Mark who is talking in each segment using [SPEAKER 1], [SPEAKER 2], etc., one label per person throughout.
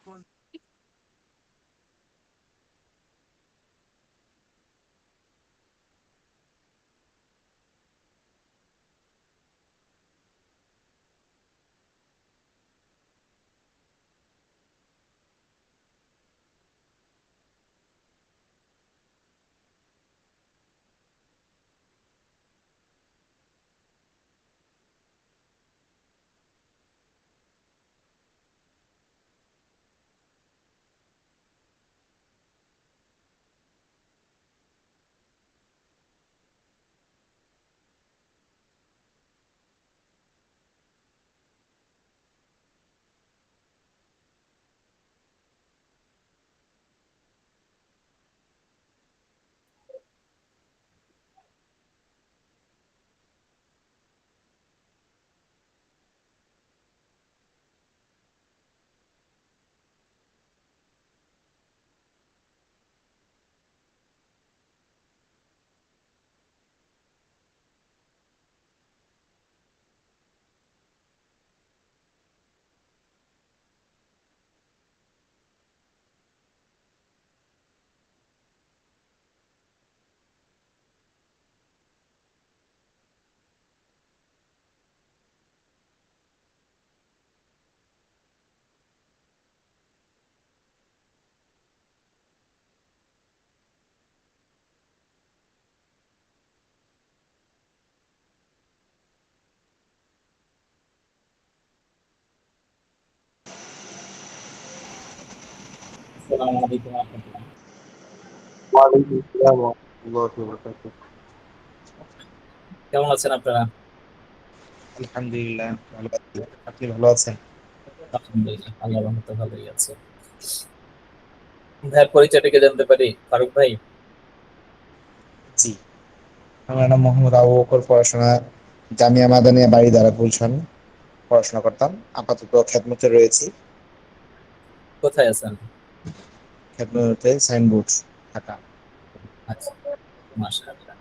[SPEAKER 1] আসসালামু আলাইকুম ওয়া রাহমাতুল্লাহ।
[SPEAKER 2] ওয়ালাইকুম আসসালাম ওয়া রাহমাতুল্লাহি ওয়া বারাকাতুহু।
[SPEAKER 1] কেমন আছেন আপনারা?
[SPEAKER 2] আলহামদুলিল্লাহ ভালো আছি। আপনি ভালো আছেন?
[SPEAKER 1] আলহামদুলিল্লাহ, আল্লাহর রহমতে ভালোই আছে। ভাইয়ের পরিচয়টা কি জানতে পারি? ফারুক ভাই।
[SPEAKER 2] জি। আমার নাম মোহাম্মদ আবু বকর, পড়াশোনা জামিয়া মাদানিয়া বাড়িধারা গুলশান পড়াশোনা করতাম। আপাতত খেদমতে রয়েছি।
[SPEAKER 1] কোথায় আছেন?
[SPEAKER 2] খেদমতে সাইনবোর্ড ঢাকা।
[SPEAKER 1] আচ্ছা, মাশাআল্লাহ।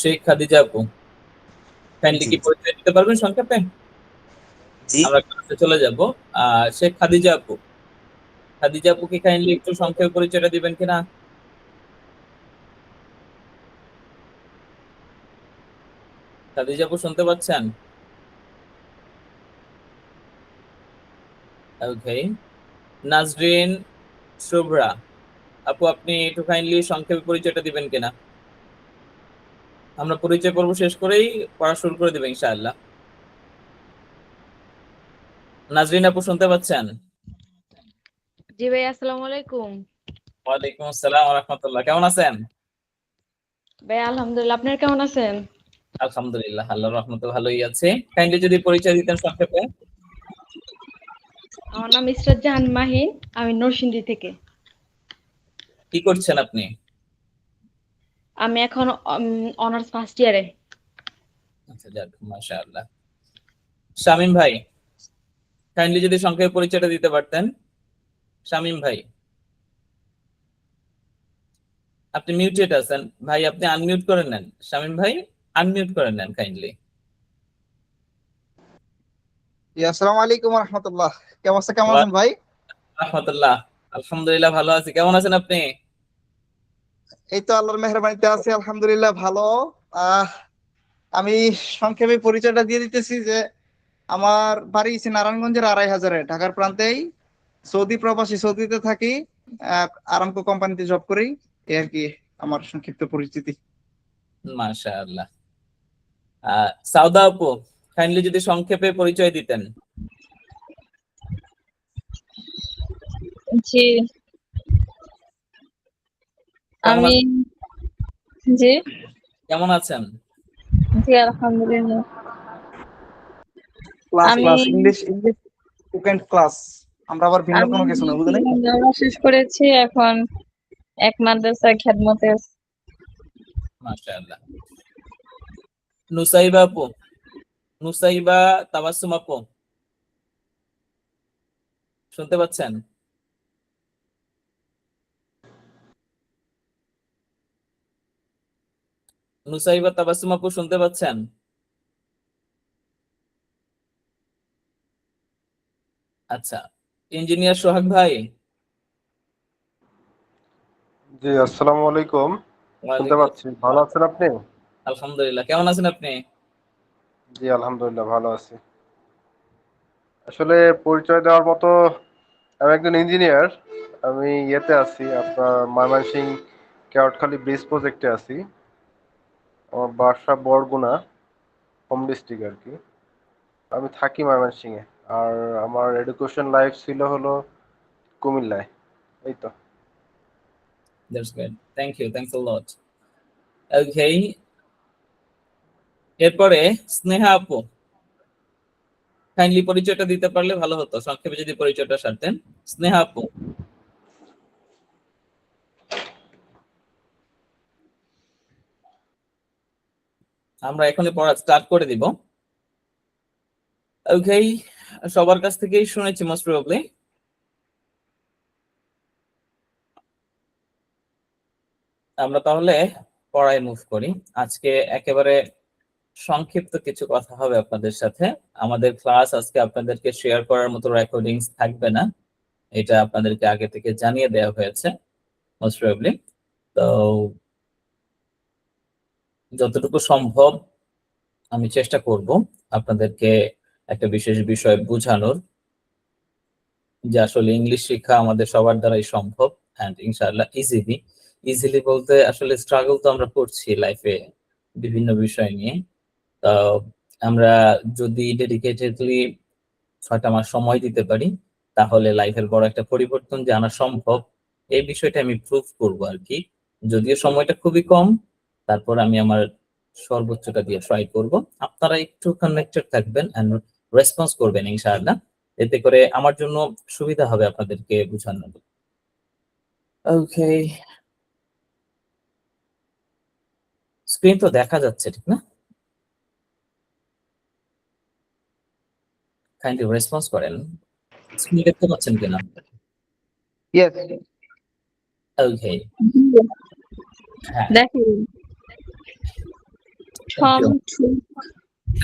[SPEAKER 1] শেখ খাদিজা আপু, কাইন্ডলি
[SPEAKER 2] জি
[SPEAKER 1] কি
[SPEAKER 2] জি
[SPEAKER 1] পরিচয় দিতে পারবেন সংক্ষেপে?
[SPEAKER 2] জি।
[SPEAKER 1] আমরা ক্লাসে চলে যাব। শেখ খাদিজা আপু, খাদিজা আপু কি কাইন্ডলি একটু সংক্ষেপে পরিচয়টা দিবেন কিনা? খাদিজা আপু শুনতে পাচ্ছেন? ওকে। নাজরিন শুভ্রা আপু, আপনি একটু কাইন্ডলি সংক্ষেপে পরিচয়টা দিবেন কিনা? আমরা পরিচয় পর্ব শেষ করেই পড়া শুরু করে দেবো ইনশাআল্লাহ। নাজরিন আপু শুনতে পাচ্ছেন?
[SPEAKER 3] জি ভাই, আসসালামু আলাইকুম।
[SPEAKER 1] ওয়ালাইকুম আসসালাম ওয়া রাহমাতুল্লাহ। কেমন আছেন?
[SPEAKER 3] ভাই আলহামদুলিল্লাহ, আপনারা কেমন আছেন?
[SPEAKER 1] আলহামদুলিল্লাহ, আল্লাহর রহমতে ভালোই আছে। কাইন্ডলি যদি পরিচয় দিতেন সংক্ষেপে।
[SPEAKER 3] আমার নাম ইসরাত জাহান মাহিন, আমি নরসিংদী থেকে।
[SPEAKER 1] কি করছেন আপনি?
[SPEAKER 3] আমি এখন অনার্স ফার্স্ট ইয়ারে।
[SPEAKER 1] আচ্ছা, যাক, মাশাআল্লাহ। শামীম ভাই, কাইন্ডলি যদি সংক্ষেপে পরিচয়টা দিতে পারতেন। শামীম ভাই, আপনি মিউটেড আছেন ভাই, আপনি আনমিউট করে নেন। শামীম ভাই, আনমিউট করে নেন কাইন্ডলি।
[SPEAKER 4] আসসালামু আলাইকুম রহমতুল্লাহ। কেমন
[SPEAKER 1] ওয়া
[SPEAKER 4] আছেন ভাই?
[SPEAKER 1] রাহমাতুল্লাহ। আলহামদুলিল্লাহ, ভালো আছি। কেমন আছেন আপনি?
[SPEAKER 4] এই তো আল্লাহর মেহরবানিতে আছি, আলহামদুলিল্লাহ ভালো। আহ আমি সংক্ষেপে পরিচয়টা দিয়ে দিতেছি যে আমার বাড়ি হচ্ছে নারায়ণগঞ্জের ২৫০০-এ, ঢাকার প্রান্তেই। সৌদি প্রবাসী, সৌদিতে থাকি। আরামকো কোম্পানিতে জব করি। এই আর কি আমার সংক্ষিপ্ত পরিচিতি।
[SPEAKER 1] মাশাআল্লাহ। সাউদা আপু, কাইন্ডলি যদি সংক্ষেপে পরিচয় দিতেন।
[SPEAKER 5] জি,
[SPEAKER 1] কেমন
[SPEAKER 5] আমি জি
[SPEAKER 1] কেমন আছেন?
[SPEAKER 5] জি আলহামদুলিল্লাহ।
[SPEAKER 4] ক্লাস
[SPEAKER 5] আমি
[SPEAKER 4] class English English student class. আমরা আবার ভিন্ন
[SPEAKER 5] আমি
[SPEAKER 4] কোনো কিছু না, বুঝলেন?
[SPEAKER 5] লেখাপড়া শেষ করেছি, এখন এক মাদ্রাসায় খেদমতে আছি।
[SPEAKER 1] মাশাআল্লাহ। নুসাইবা আপু, নুসাইবা তাবাসসুম আপু, শুনতে পাচ্ছেন? নুসাইবা তাবাসসুম আপু শুনতে পাচ্ছেন? আচ্ছা, ইঞ্জিনিয়ার সোহাগ ভাই।
[SPEAKER 6] জি, আসসালামু আলাইকুম। শুনতে
[SPEAKER 1] ওয়ালাইকুম
[SPEAKER 6] পাচ্ছি। ভালো
[SPEAKER 1] আসসালাম।
[SPEAKER 6] আছেন আপনি?
[SPEAKER 1] আলহামদুলিল্লাহ, কেমন আছেন আপনি?
[SPEAKER 6] জি, আলহামদুলিল্লাহ ভালো আছি। আসলে পরিচয় দেওয়ার মতো আমি একজন ইঞ্জিনিয়ার। আমি ইয়েতে আছি, আপনার ময়মনসিংহ কেওটখালী ব্রিজ প্রজেক্টে আছি। আমার বাসা বরগুনা, হোম ডিস্ট্রিক্ট আর কি। আমি থাকি ময়মনসিংহে। আর আমার এডুকেশন লাইফ ছিল হলো কুমিল্লায়। এই তো।
[SPEAKER 1] That's good, thank you, thanks a lot. Okay, এরপরে স্নেহা আপু, কাইন্ডলি পরিচয়টা দিতে পারলে ভালো হতো, সংক্ষেপে যদি পরিচয়টা সারতেন। স্নেহা আপু। আমরা এখনই পড়া স্টার্ট করে দিব। ওকে, সবার কাছ থেকেই শুনেছি মোস্ট প্রবাবলি। আমরা তাহলে পড়ায় মুভ করি। আজকে একেবারে সংক্ষিপ্ত কিছু কথা হবে আপনাদের সাথে। আমাদের ক্লাস আজকে আপনাদেরকে শেয়ার করার মতো রেকর্ডিংস থাকবে না, এটা আপনাদেরকে আগে থেকে জানিয়ে দেওয়া হয়েছে মোস্ট প্রবাবলি। তো যতটুকু সম্ভব আমি চেষ্টা করব আপনাদেরকে একটা বিশেষ বিষয় বোঝানোর, যে আসলে ইংলিশ শিক্ষা আমাদের সবার দ্বারাই সম্ভব, এন্ড ইনশাআল্লাহ ইজিলি বলতে আসলে স্ট্রাগল তো আমরা করছি লাইফে বিভিন্ন বিষয় নিয়ে। তো আমরা যদি ডেডিকেটেডলি 6টা মাস সময় দিতে পারি, তাহলে লাইফের বড় একটা পরিবর্তন যে আনা সম্ভব, এই বিষয়টা আমি প্রুভ করব আর কি। যদিও সময়টা খুবই কম, তারপর আমি আমার সর্বোচ্চটা দিয়ে ট্রাই করব। আপনারা একটু কানেক্টেড থাকবেন এন্ড রেসপন্স করবেন ইনশাআল্লাহ, এতে করে আমার জন্য সুবিধা হবে আপনাদেরকে বোঝানোর। ওকে, স্ক্রিন তো দেখা যাচ্ছে ঠিক না? কাইন্ডলি রেসপন্স করেন। স্ক্রিন দেখতে পাচ্ছেন কিনা?
[SPEAKER 4] ইয়েস।
[SPEAKER 1] ওকে, হ্যাঁ,
[SPEAKER 5] দেখেন
[SPEAKER 1] thank you.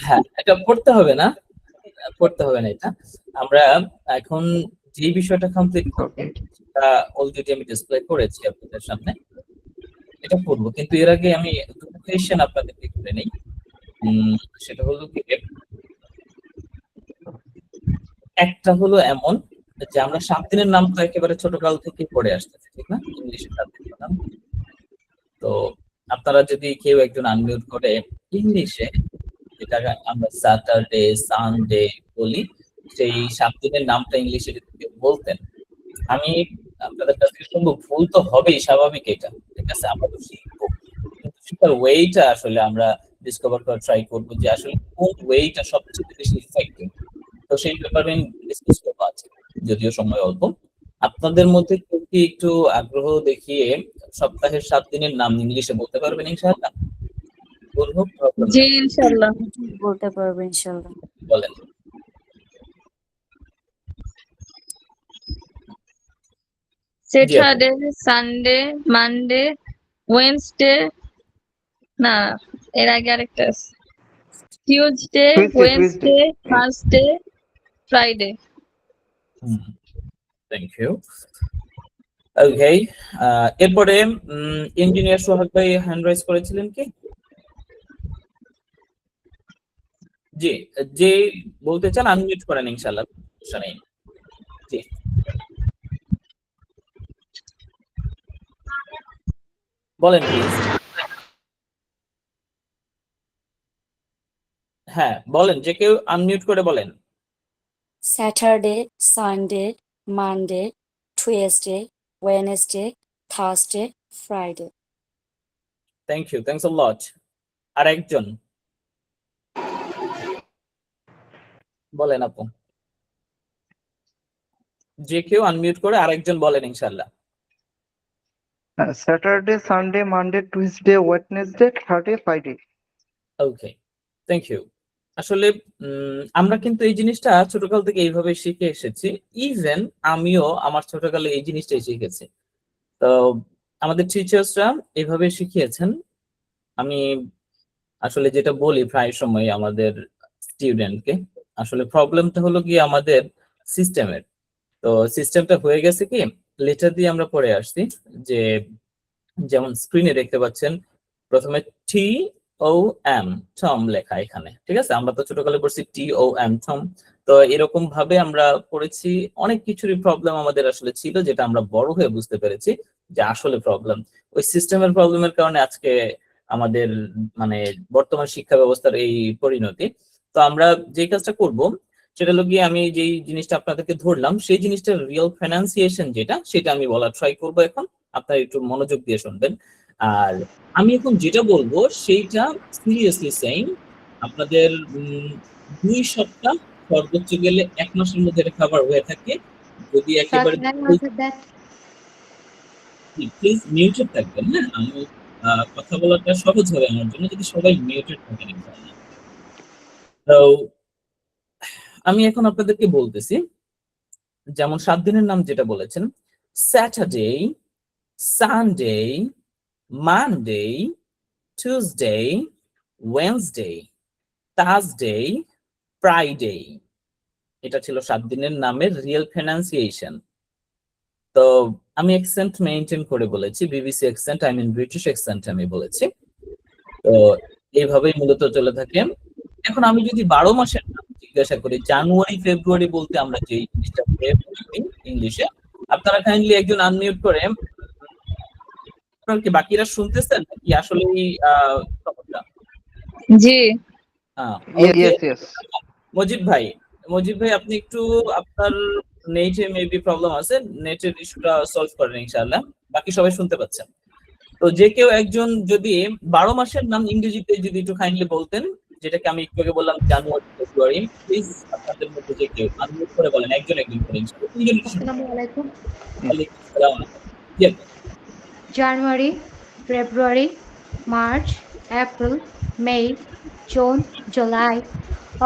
[SPEAKER 1] হ্যাঁ, এটা পড়তে হবে না, এটা আমরা এখন যে বিষয়টা কমপ্লিট করব সেটা অলরেডি আমি ডিসপ্লে করেছি আপনাদের সামনে, এটা পড়বো। কিন্তু এর আগে আমি দুটো কোয়েশ্চেন আপনাদেরকে করে নেই। সেটা হলো কি, একটা হলো এমন যে আমরা 7 দিনের নাম তো একেবারে ছোটকাল থেকে পড়ে আসতেছি ঠিক না, ইংলিশে 7 দিনের নাম। তো আপনারা যদি কেউ একজন আনমিউট করে ইংলিশে, যেটা আমরা স্যাটারডে সানডে বলি, সেই 7 দিনের নামটা ইংলিশে যদি কেউ বলতেন, আমি আপনাদের কাছ থেকে শুনবো। ভুল তো হবেই, স্বাভাবিক এটা, ঠিক আছে, আমরা তো শিখবো, কিন্তু শিখার ওয়েটা আসলে আমরা ডিসকভার করার ট্রাই করবো, যে আসলে কোন ওয়েটা সবচেয়ে বেশি ইফেক্টিভ। তো সেই ব্যাপারে আমি ডিসকাস করবো আজকে, যদিও সময় অল্প। আপনাদের মধ্যে কেউ কি একটু আগ্রহ দেখিয়ে সপ্তাহের 7 দিনের নাম ইংলিশে বলতে পারবেন ইনশাআল্লাহ? বলবো, প্রবলেম
[SPEAKER 5] জি
[SPEAKER 1] নেই,
[SPEAKER 5] ইনশাল্লাহ।
[SPEAKER 7] বলতে পারবো ইনশাল্লাহ।
[SPEAKER 1] বলেন।
[SPEAKER 5] স্যাটারডে, সানডে, মানডে, ওয়েডনেসডে, না এর আগে আরেকটা আছে। Tuesday, Wednesday, Thursday, Friday.
[SPEAKER 1] Thank you. Okay, এরপরে ইঞ্জিনিয়ার সোহাগ ভাই হ্যান্ড রাইজ করেছিলেন কি? জি, যে বলতে চান আনমিউট করেন ইনশাআল্লাহ, সমস্যা নেই। জি, বলেন প্লিজ। হ্যাঁ বলেন, যে কেউ আনমিউট করে বলেন।
[SPEAKER 7] Saturday, Sunday, Monday, Tuesday, Wednesday, Thursday, Friday.
[SPEAKER 1] Thank you, thanks a lot. আর একজন বলেন আপু, যে কেউ আনমিউট করে আরেকজন বলেন ইনশাআল্লাহ।
[SPEAKER 4] Saturday, Sunday, Monday, Tuesday, Wednesday, Thursday, Friday.
[SPEAKER 1] Okay, thank you. আসলে আমরা কিন্তু এই জিনিসটা ছোটকাল থেকে এইভাবে শিখে এসেছি। ইভেন আমিও আমার ছোটকালে এই জিনিসটাই শিখেছি। তো আমাদের টিচার্সরা এইভাবে শিখিয়েছেন। আমি আসলে যেটা বলি প্রায় সময় আমাদের স্টুডেন্টকে, আসলে প্রবলেমটা হলো কি, আমাদের সিস্টেমের। তো সিস্টেমটা হয়ে গেছে কি, লেটার দিয়ে আমরা পড়ে আসছি, যে যেমন স্ক্রিনে দেখতে পাচ্ছেন প্রথমে টি ও এম, টম লেখা এখানে, ঠিক আছে? আমরা তো ছোটকালে পড়ছি টি ও এম, টম। তো এরকম ভাবে আমরা পড়েছি, অনেক কিছুরই প্রবলেম আমাদের আসলে ছিল, যেটা আমরা বড় হয়ে বুঝতে পেরেছি যে আসলে প্রবলেম ওই সিস্টেমের প্রবলেমের কারণে আজকে আমাদের মানে বর্তমান শিক্ষা ব্যবস্থার এই পরিণতি। তো আমরা যে কাজটা করব সেটা হলো গিয়ে, আমি যেই জিনিসটা আপনাদেরকে ধরলাম সেই জিনিসটার রিয়েল ফিনান্সিয়েশন যেটা, সেটা আমি বলার ট্রাই করবো এখন। আপনারা একটু মনোযোগ দিয়ে শুনবেন। আর আমি এখন যেটা বলবো সেইটা সিরিয়াসলি সেইম, আপনাদের 2 সপ্তাহ সর্বোচ্চ গেলে 1 মাসের মধ্যে এটা কভার হয়ে থাকে। যদি একেবারে প্লিজ মিউটেড থাকবেন, হ্যাঁ? আমি কথা বলাটা সহজ হবে আমার জন্য যদি সবাই মিউটেড থাকেন ইনশাআল্লাহ। তো আমি এখন আপনাদেরকে বলতেছি, যেমন 7 দিনের নাম যেটা বলেছেন, Saturday, Sunday, Monday, Tuesday, Wednesday, Thursday, Friday. এটা ছিল 7 দিনের নামের রিয়েল প্রনাউন্সিয়েশন। তো আমি অ্যাকসেন্ট মেইনটেইন করে বলেছি, BBC accent, I mean British accent আমি বলেছি। তো এইভাবেই মূলত চলে থাকে। এখন আমি যদি 12 মাসের নাম জিজ্ঞাসা করি, জানুয়ারি ফেব্রুয়ারি বলতে আমরা যে জিনিসটা ইংলিশে, আপনারা কাইন্ডলি একজন আনমিউট করে, আপনারা কি বাকিরা শুনতেছেন নাকি আসলেই সমস্যা?
[SPEAKER 5] জি।
[SPEAKER 4] Yes yes.
[SPEAKER 1] মজিদ ভাই আপনি একটু আপনার নেটে মেবি প্রবলেম আছে, নেটের ইস্যুটা সলভ করেন ইনশাআল্লাহ। বাকি সবাই শুনতে পাচ্ছেন। তো যে কেউ একজন যদি 12 মাসের নাম ইংরেজিতে যদি একটু কাইন্ডলি বলতেন, যেটাকে আমি একটু আগে বললাম জানুয়ারি ফেব্রুয়ারি, প্লিজ আপনাদের মধ্যে যে কেউ আনমিউট করে বলেন, একজন করে ইনশাআল্লাহ।
[SPEAKER 8] আসসালামু আলাইকুম।
[SPEAKER 1] ওয়ালাইকুম আসসালাম। জি,
[SPEAKER 8] January, February, March, April, May, June, July,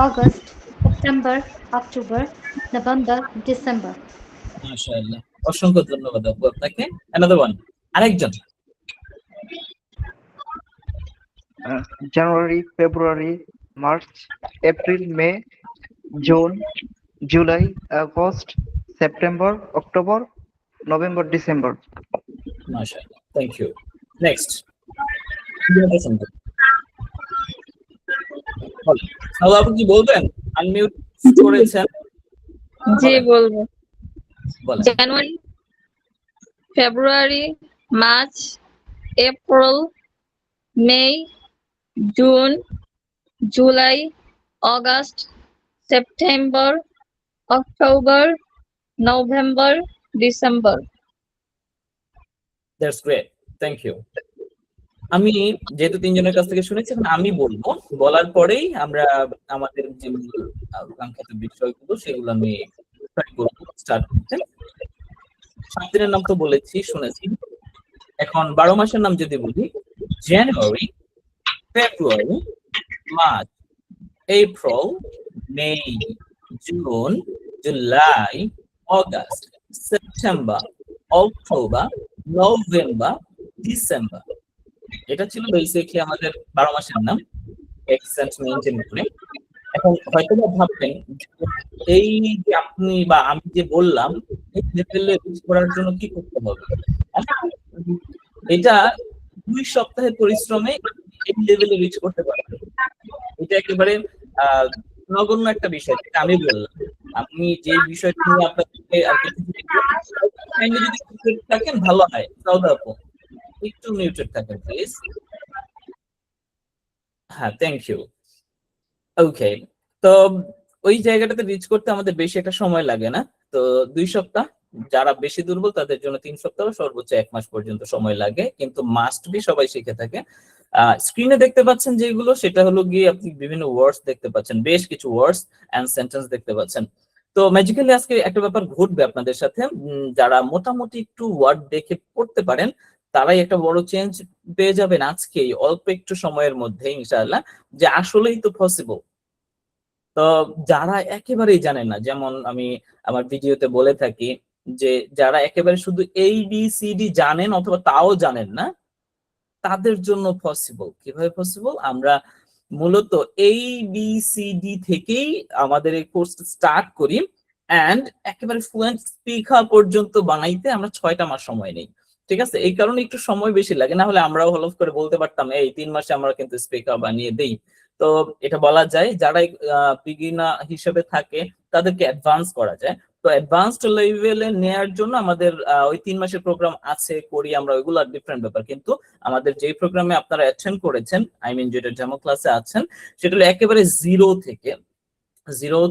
[SPEAKER 8] August, September, October, November, December.
[SPEAKER 1] মাশাআল্লাহ, অসংখ্য ধন্যবাদ আপু আপনাকে। অ্যানাদার ওয়ান, আরেকজন।
[SPEAKER 4] January, February, March, April, May, June, July, August, September, October, November, December.
[SPEAKER 1] মাশাআল্লাহ, থ্যাংক ইউ। নেক্সট, আপনি কি বলবেন? আনমিউট করেছেন।
[SPEAKER 5] জি বলবো।
[SPEAKER 1] বলেন।
[SPEAKER 5] January, February, March, April, May, June, July, August, September, October, November, December.
[SPEAKER 1] That's great, thank you. আমি যেহেতু 3 জনের কাছ থেকে শুনেছি, এখন আমি বলবো, বলার পরেই আমরা আমাদের যে কাঙ্ক্ষিত বিষয়গুলো সেগুলো আমি ট্রাই করবো স্টার্ট করতে। 7 দিনের নাম তো বলেছি, শুনেছি। এখন 12 মাসের নাম যদি বলি, January, February, March, April, May, June, July, August, September, October, November, December. এটা ছিল বেসিক্যালি আমাদের 12 মাসের নাম এক্সেন্ট মেইনটেইন করে। এখন হয়তো ভাববেন এই যে আপনি বা আমি যে বললাম এই লেভেলে রিচ করার জন্য কি করতে হবে? এটা 2 সপ্তাহের পরিশ্রমে এই লেভেলে রিচ করতে পারবে। এটা একেবারে নগণ্য একটা বিষয়, যেটা আমি বললাম। আপনি যে বিষয়টা নিয়ে আপনাদেরকে আর কিছু যদি থাকেন ভালো হয়। সাউদা আপু একটু মিউটেড থাকেন প্লিজ। হ্যাঁ, থ্যাংক ইউ। ওকে, তো ওই জায়গাটাতে রিচ করতে আমাদের বেশি একটা সময় লাগে না। তো 2 সপ্তাহ, যারা বেশি দুর্বল তাদের জন্য 3 সপ্তাহ, সর্বোচ্চ 1 মাস পর্যন্ত সময় লাগে, কিন্তু মাস্ট বি সবাই শিখে থাকে। স্ক্রিনে দেখতে পাচ্ছেন যেগুলো, সেটা হলো গিয়ে আপনি বিভিন্ন ওয়ার্ডস দেখতে পাচ্ছেন, বেশ কিছু ওয়ার্ডস এন্ড সেন্টেন্স দেখতে পাচ্ছেন। তো ম্যাজিক্যালি আজকে একটা ব্যাপার ঘটবে আপনাদের সাথে, যারা মোটামুটি একটু ওয়ার্ড দেখে পড়তে পারেন তারাই একটা বড় চেঞ্জ পেয়ে যাবেন আজকেই, অল্প একটু সময়ের মধ্যে ইনশাআল্লাহ, যে আসলেই তো পসিবল। তো যারা একেবারেই জানেন না, যেমন আমি আমার ভিডিওতে বলে থাকি যে যারা একেবারে শুধু ABCD জানেন অথবা তাও জানেন না, তাদের জন্য পসিবল। কিভাবে পসিবল? আমরা মূলত ABCD থেকেই আমাদের এই কোর্স স্টার্ট করি, অ্যান্ড একেবারে ফ্লুয়েন্ট স্পিকার পর্যন্ত বানাইতে আমরা 6টা মাস সময় নেই। ঠিক আছে, এই কারণে একটু সময় বেশি লাগে, না হলে আমরাও হলফ করে বলতে পারতাম এই 3 মাসে আমরা কিন্তু স্পিকার বানিয়ে দেই। তো এটা বলা যায় যারা বিগিনার হিসেবে থাকে তাদেরকে অ্যাডভান্স করা যায়। তো অ্যাডভান্সড লেভেলে নেয়ার জন্য আমাদের ওই 3 মাসের প্রোগ্রাম আছে, করি আমরা, ওইগুলো ডিফারেন্ট ব্যাপার। কিন্তু আমাদের যেই প্রোগ্রামে আপনারা অ্যাটেন্ড করেছেন, আই মিন যেটা ডেমো ক্লাসে আছেন, সেটা হলো একেবারে জিরো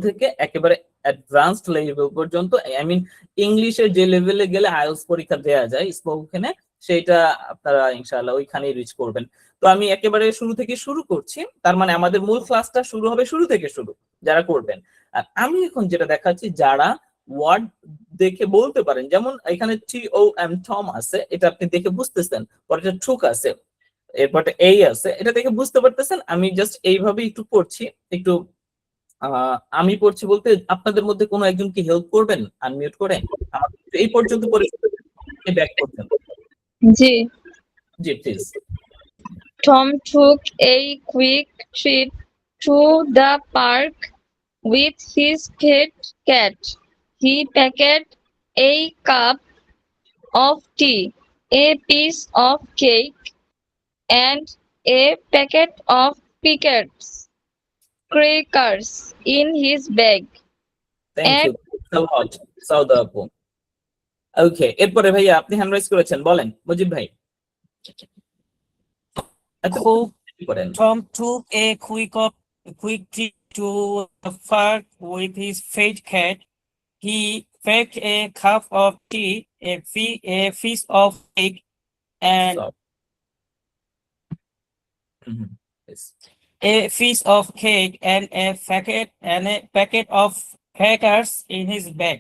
[SPEAKER 1] থেকে একেবারে অ্যাডভান্সড লেভেল পর্যন্ত। আই মিন ইংলিশের যে লেভেলে গেলে আইএলটিএস পরীক্ষা দেওয়া যায় স্পোকেনে, সেটা আপনারা ইনশাআল্লাহ ওইখানেই রিচ করবেন। তো আমি একেবারে শুরু থেকে শুরু করছি, তার মানে আমাদের মূল ক্লাসটা শুরু হবে শুরু থেকে শুরু, যারা করবেন। আর আমি এখন যেটা দেখাচ্ছি, যারা ওয়ার্ড দেখে বলতে পারেন, যেমন এখানে TOM টম আছে, এটা আপনি দেখে বুঝতেছেন, পরে টুক আছে, এরপরে এই আছে, এটা দেখে বুঝতে পারতেছেন। আমি জাস্ট এইভাবে একটু পড়ছি, একটু আমি পড়ছি বলতে আপনাদের মধ্যে কোনো একজন কি হেল্প করবেন আনমিউট করে? আমাকে এই পর্যন্ত পড়ে ব্যাক পর্যন্ত।
[SPEAKER 5] জি।
[SPEAKER 1] জি please.
[SPEAKER 5] Tom took a quick trip to the park with his pet cat. He packed a cup of tea, a piece of cake, and a packet of pickles crackers in his bag.
[SPEAKER 1] Thank
[SPEAKER 5] And
[SPEAKER 1] you so much Sauda আপু। Okay, এরপরে ভাইয়া আপনি hand rise করেছেন, বলেন মুজিব ভাই। আচ্ছা করেন।
[SPEAKER 9] Tom took a quick trip to the park with his fat cat. He packed a cup of tea, a piece of cake, and
[SPEAKER 1] Yes.
[SPEAKER 9] a piece of cake and a packet of crackers in his bag.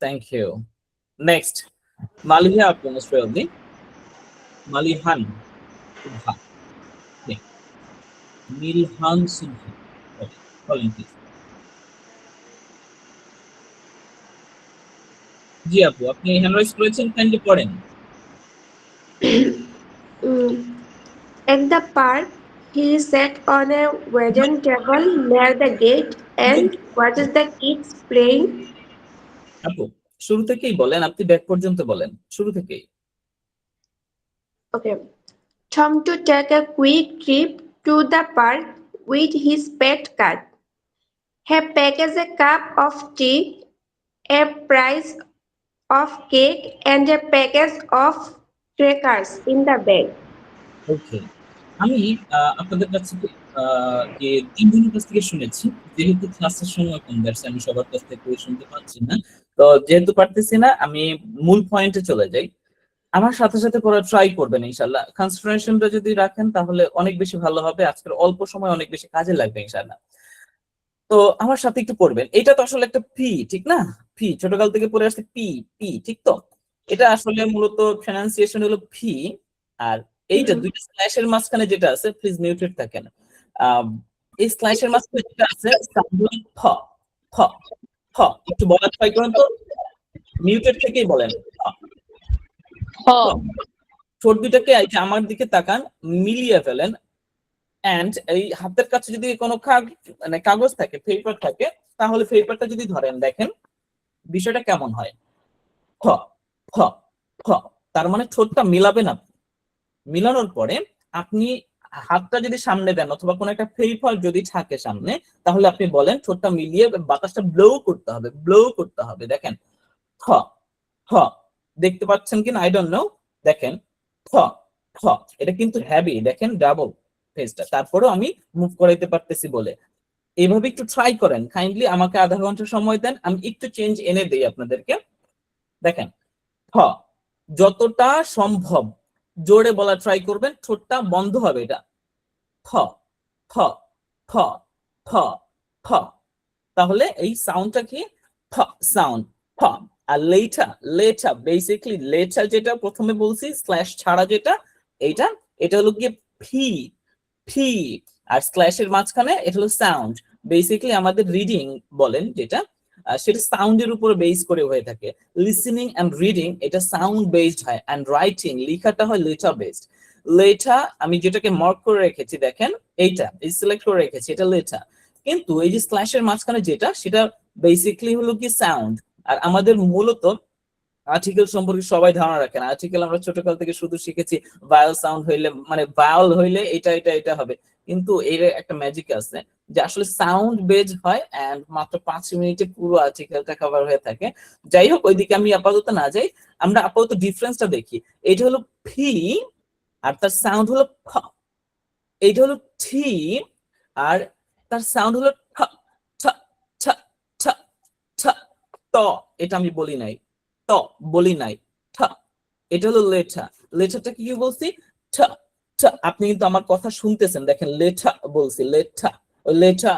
[SPEAKER 1] Thank you. Next, Maliha আপু most probably. Malihan Subha. Yeah. Milhan Subha. Okay, calling please. জি আপু, আপনি hand rise করেছেন, kindly পড়েন।
[SPEAKER 10] At the park, he sat on a wooden table near the gate and watched the kids playing.
[SPEAKER 1] আপু শুরু থেকেই বলেন, আপনি ব্যাক পর্যন্ত বলেন, শুরু থেকেই।
[SPEAKER 10] Okay. Tom to take a quick trip to the park with his pet cat. He packed a cup of tea, a piece of cake, and a packet of crackers in the bag.
[SPEAKER 1] ওকে, আমি আপনাদের কাছ থেকে যে তিনজনের কাছ থেকে শুনেছি, যেহেতু ক্লাসের সময় কম যাচ্ছে, আমি সবার কাছ থেকে শুনতে পাচ্ছি না, তো যেহেতু পারতেছি না, আমি মূল পয়েন্টে চলে যাই। আমার সাথে সাথে পড়া ট্রাই করবেন ইনশাআল্লাহ। কনসেন্ট্রেশনটা যদি রাখেন তাহলে অনেক বেশি ভালো হবে, আজকের অল্প সময় অনেক বেশি কাজে লাগবে ইনশাআল্লাহ। তো আমার সাথে একটু পড়বেন। এটা তো আসলে একটা পি, ঠিক না? পি ছোটকাল থেকে পড়ে আসছে, পি পি, ঠিক তো? এটা আসলে মূলত প্রনাউন্সিয়েশন হলো পি, আর এইটা দুইটা স্ল্যাশের মাঝখানে যেটা আছে, প্লিজ মিউটেড থাকেন। এই স্ল্যাশের মাঝখানে যেটা আছে সাউন্ড হলো ফ ফ ফ। একটু বলার ট্রাই করেন তো, মিউটেড থেকেই বলেন। ঠোঁট দুটাকে আমার দিকে তাকান, মিলিয়ে ফেলেন, এন্ড এই হাতের কাছে যদি কোনো মানে কাগজ থাকে, পেপার থাকে, তাহলে পেপারটা যদি ধরেন, দেখেন বিষয়টা কেমন হয়। ফ ফ ফ, তার মানে ঠোঁটটা মিলাবেন আপনি। মিলানোর পরে আপনি হাতটা যদি সামনে দেন অথবা কোনো একটা পেপার যদি থাকে সামনে, তাহলে আপনি বলেন ঠোঁটটা মিলিয়ে বাতাসটা ব্লো করতে হবে, ব্লো করতে হবে। দেখেন ফ ফ, দেখতে পাচ্ছেন কিনা আই ডোন্ট নো, দেখেন ফ ফ, এটা কিন্তু হেভি, দেখেন ডাবল ফেসটা, তারপরেও আমি মুভ করাইতে পারতেছি বলে। এইভাবে একটু ট্রাই করেন কাইন্ডলি, আমাকে আধা ঘন্টা সময় দেন, আমি একটু চেঞ্জ এনে দেই আপনাদেরকে। দেখেন ফ, যতটা সম্ভব জোরে বলা ট্রাই করবেন, ঠোঁটটা বন্ধ হবে, এটা ফ ফ ফ ফ ফ, তাহলে এই সাউন্ডটা কি ফ সাউন্ড, ফ। আর লেটা, লেটা বেসিক্যালি লেটা যেটা প্রথমে বলছি স্ল্যাশ ছাড়া যেটা, এইটা এটা হলো কি ফি ফি, আর স্ল্যাশের মাঝখানে এটা হলো সাউন্ড। বেসিক্যালি আমাদের রিডিং বলেন যেটা, সেটা সাউন্ডের উপর বেস করে হয়ে থাকে। লিসেনিং এন্ড রিডিং এটা সাউন্ড বেসড হয়, এন্ড রাইটিং লেখাটা হয় লেটার বেসড। লেটা আমি যেটাকে মার্ক করে রেখেছি, দেখেন এইটা এই সিলেক্ট করে রেখেছি, এটা লেটা। কিন্তু এই যে স্ল্যাশের মাঝখানে যেটা, সেটা বেসিক্যালি হলো কি সাউন্ড। আর আমাদের মূলত আর্টিকেল সম্পর্কে সবাই ধারণা রাখে না। আর্টিকেল আমরা ছোটকাল থেকে শুধু শিখেছি ভায়াল সাউন্ড হইলে, মানে ভায়াল হইলে এটা হবে, কিন্তু এর একটা ম্যাজিক আছে যে আসলে সাউন্ড বেজ হয় এন্ড মাত্র 5 মিনিটে পুরো আর্টিকেলটা কভার হয়ে থাকে। যাই হোক, ওইদিকে আমি আপাতত না যাই, আমরা আপাতত ডিফারেন্সটা দেখি। এটা হলো ফি আর তার সাউন্ড হলো ফ, এইটা হলো টি আর তার সাউন্ড হলো ঠ ঠ ঠ ঠ ঠ। ত এটা আমি বলি নাই, ত বলি নাই, ঠ এটা হলো লেঠা। লেঠাটা কি বলছি? ঠ ঠ। আপনি কিন্তু আমার কথা শুনতেছেন, দেখেন লেঠা বলছি, লেঠা। ওই লেঠা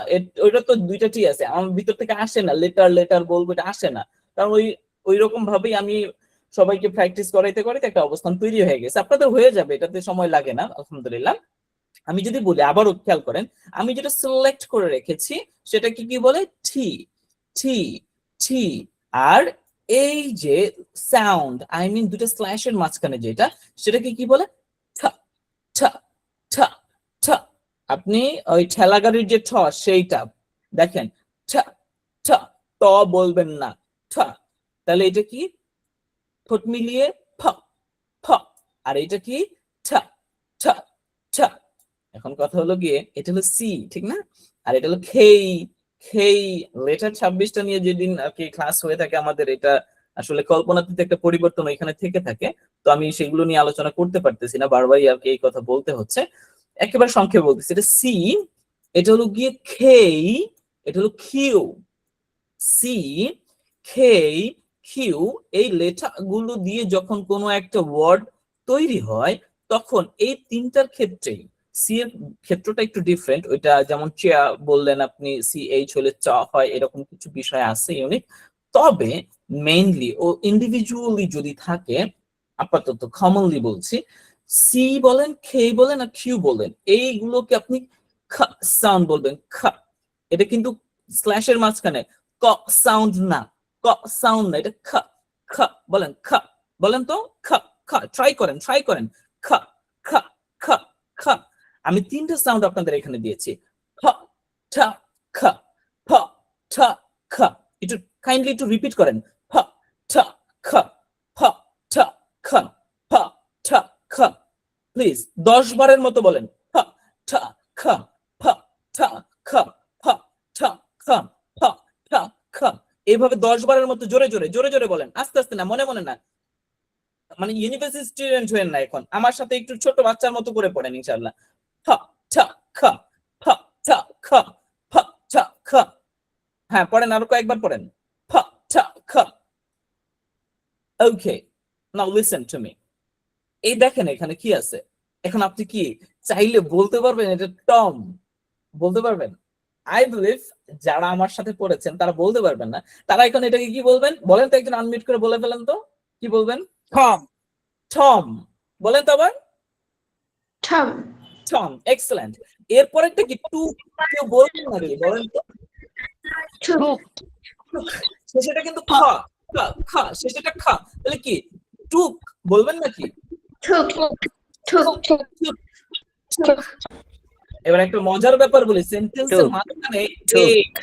[SPEAKER 1] ওইটা তো দুইটা টি আছে, আমার ভিতর থেকে আসে না, লেটার লেটার বলবো, এটা আসে না। কারণ ওই রকম ভাবেই আমি সবাইকে প্র্যাকটিস করাইতে করাইতে একটা অবস্থান তৈরি হয়ে গেছে। আপনাদের হয়ে যাবে, এটাতে সময় লাগে না আলহামদুলিল্লাহ। আমি যদি বলি, আবারও খেয়াল করেন, আমি যেটা সিলেক্ট করে রেখেছি সেটা কি বলে? টি টি টি। আর এই যে সাউন্ড, আই মিন দুটো স্ল্যাশের মাঝখানে যেটা, সেটাকে কি বলে? ঠ ঠ ঠ ঠ। আপনি ওই ঠেলা গাড়ির যে ঠ, সেইটা দেখেন, ঠ ঠ। ত বলবেন না, ঠ। তাহলে এটা কি? ঠোঁট মিলিয়ে ফ ফ। আর এটা কি? ঠ ঠ ঠ। এখন কথা হলো গিয়ে, এটা হলো সি, ঠিক না? আর এটা হলো খেই খেই। লেটার 26টা নিয়ে যেদিন আর কি ক্লাস হয়ে থাকে আমাদের, এটা আসলে কল্পনাতীত একটা পরিবর্তন এখানে থেকে থাকে, তো আমি সেগুলো নিয়ে আলোচনা করতে পারতেছি না, বারবারই আর কি এই কথা বলতে হচ্ছে। একেবারে সংক্ষেপে বলতেছি, এটা সি, এটা হলো গিয়ে খেই, এটা হলো কিউ। C খেই Q. এই লেটারগুলো দিয়ে যখন কোনো একটা ওয়ার্ড তৈরি হয়, তখন এই তিনটার ক্ষেত্রেই, সি এর ক্ষেত্রটা একটু ডিফারেন্ট, ওইটা যেমন চেয়া বললেন আপনি, সি এইচ হলে চ হয়, এরকম কিছু বিষয় আছে ইউনিক। তবে মেইনলি ও ইন্ডিভিজুয়ালি যদি থাকে, আপাতত কমনলি বলছি, সি বলেন, খে বলেন আর কিউ বলেন, এইগুলোকে আপনি খ সাউন্ড বলবেন, খ। এটা কিন্তু স্ল্যাশের মাঝখানে ক সাউন্ড না, ক সাউন্ড না, এটা খ খ বলেন, খ বলেন তো, খ খ। ট্রাই করেন খ খ খ খ। আমি তিনটা সাউন্ড আপনাদের এখানে দিয়েছি, ফ ঠ খ, ফ ঠ খ। একটু কাইন্ডলি একটু রিপিট করেন, ফ ঠ খ, ফ ঠ খ, ফ ঠ খ। প্লিজ 10 বারের মতো বলেন, ফ ঠ খ, ফ ঠ খ, ফ ঠ খ, ফ ঠ খ। এইভাবে 10 বারের মতো জোরে জোরে বলেন, আস্তে আস্তে না, মনে মনে না। মানে ইউনিভার্সিটি স্টুডেন্ট হয়েন না এখন, আমার সাথে একটু ছোট বাচ্চার মতো করে পড়েন ইনশাআল্লাহ। ফ ঠ খ, ফ ঠ খ, ফ ঠ খ। হ্যাঁ পড়েন, আরো কয়েকবার পড়েন, ফ ঠ খ। ওকে, নাও লিসেন টু মি। এই দেখেন এখানে কি আছে, এখন আপনি কি চাইলে বলতে পারবেন এটা টম, বলতে পারবেন? আই বিলিভ যারা আমার সাথে পড়েছেন তারা বলতে পারবেন না, তারা এখন এটাকে কি বলবেন বলেন তো, একজন আনমিউট করে বলে ফেলেন তো, কি বলবেন?
[SPEAKER 9] Tom.
[SPEAKER 1] টম বলেন তো আবার,
[SPEAKER 10] Tom.
[SPEAKER 1] টম। এক্সেলেন্ট। এরপরেরটা কি? টু, কেউ বলবেন না রে, বলেন তো।
[SPEAKER 10] Took.
[SPEAKER 1] শেষেটা কিন্তু খ খ খ, শেষেটা খ, তাহলে কি? টুক বলবেন নাকি?
[SPEAKER 10] Took. Took. Took.
[SPEAKER 1] এবার একটা মজার ব্যাপার বলি, সেন্টেন্সের মাঝখানে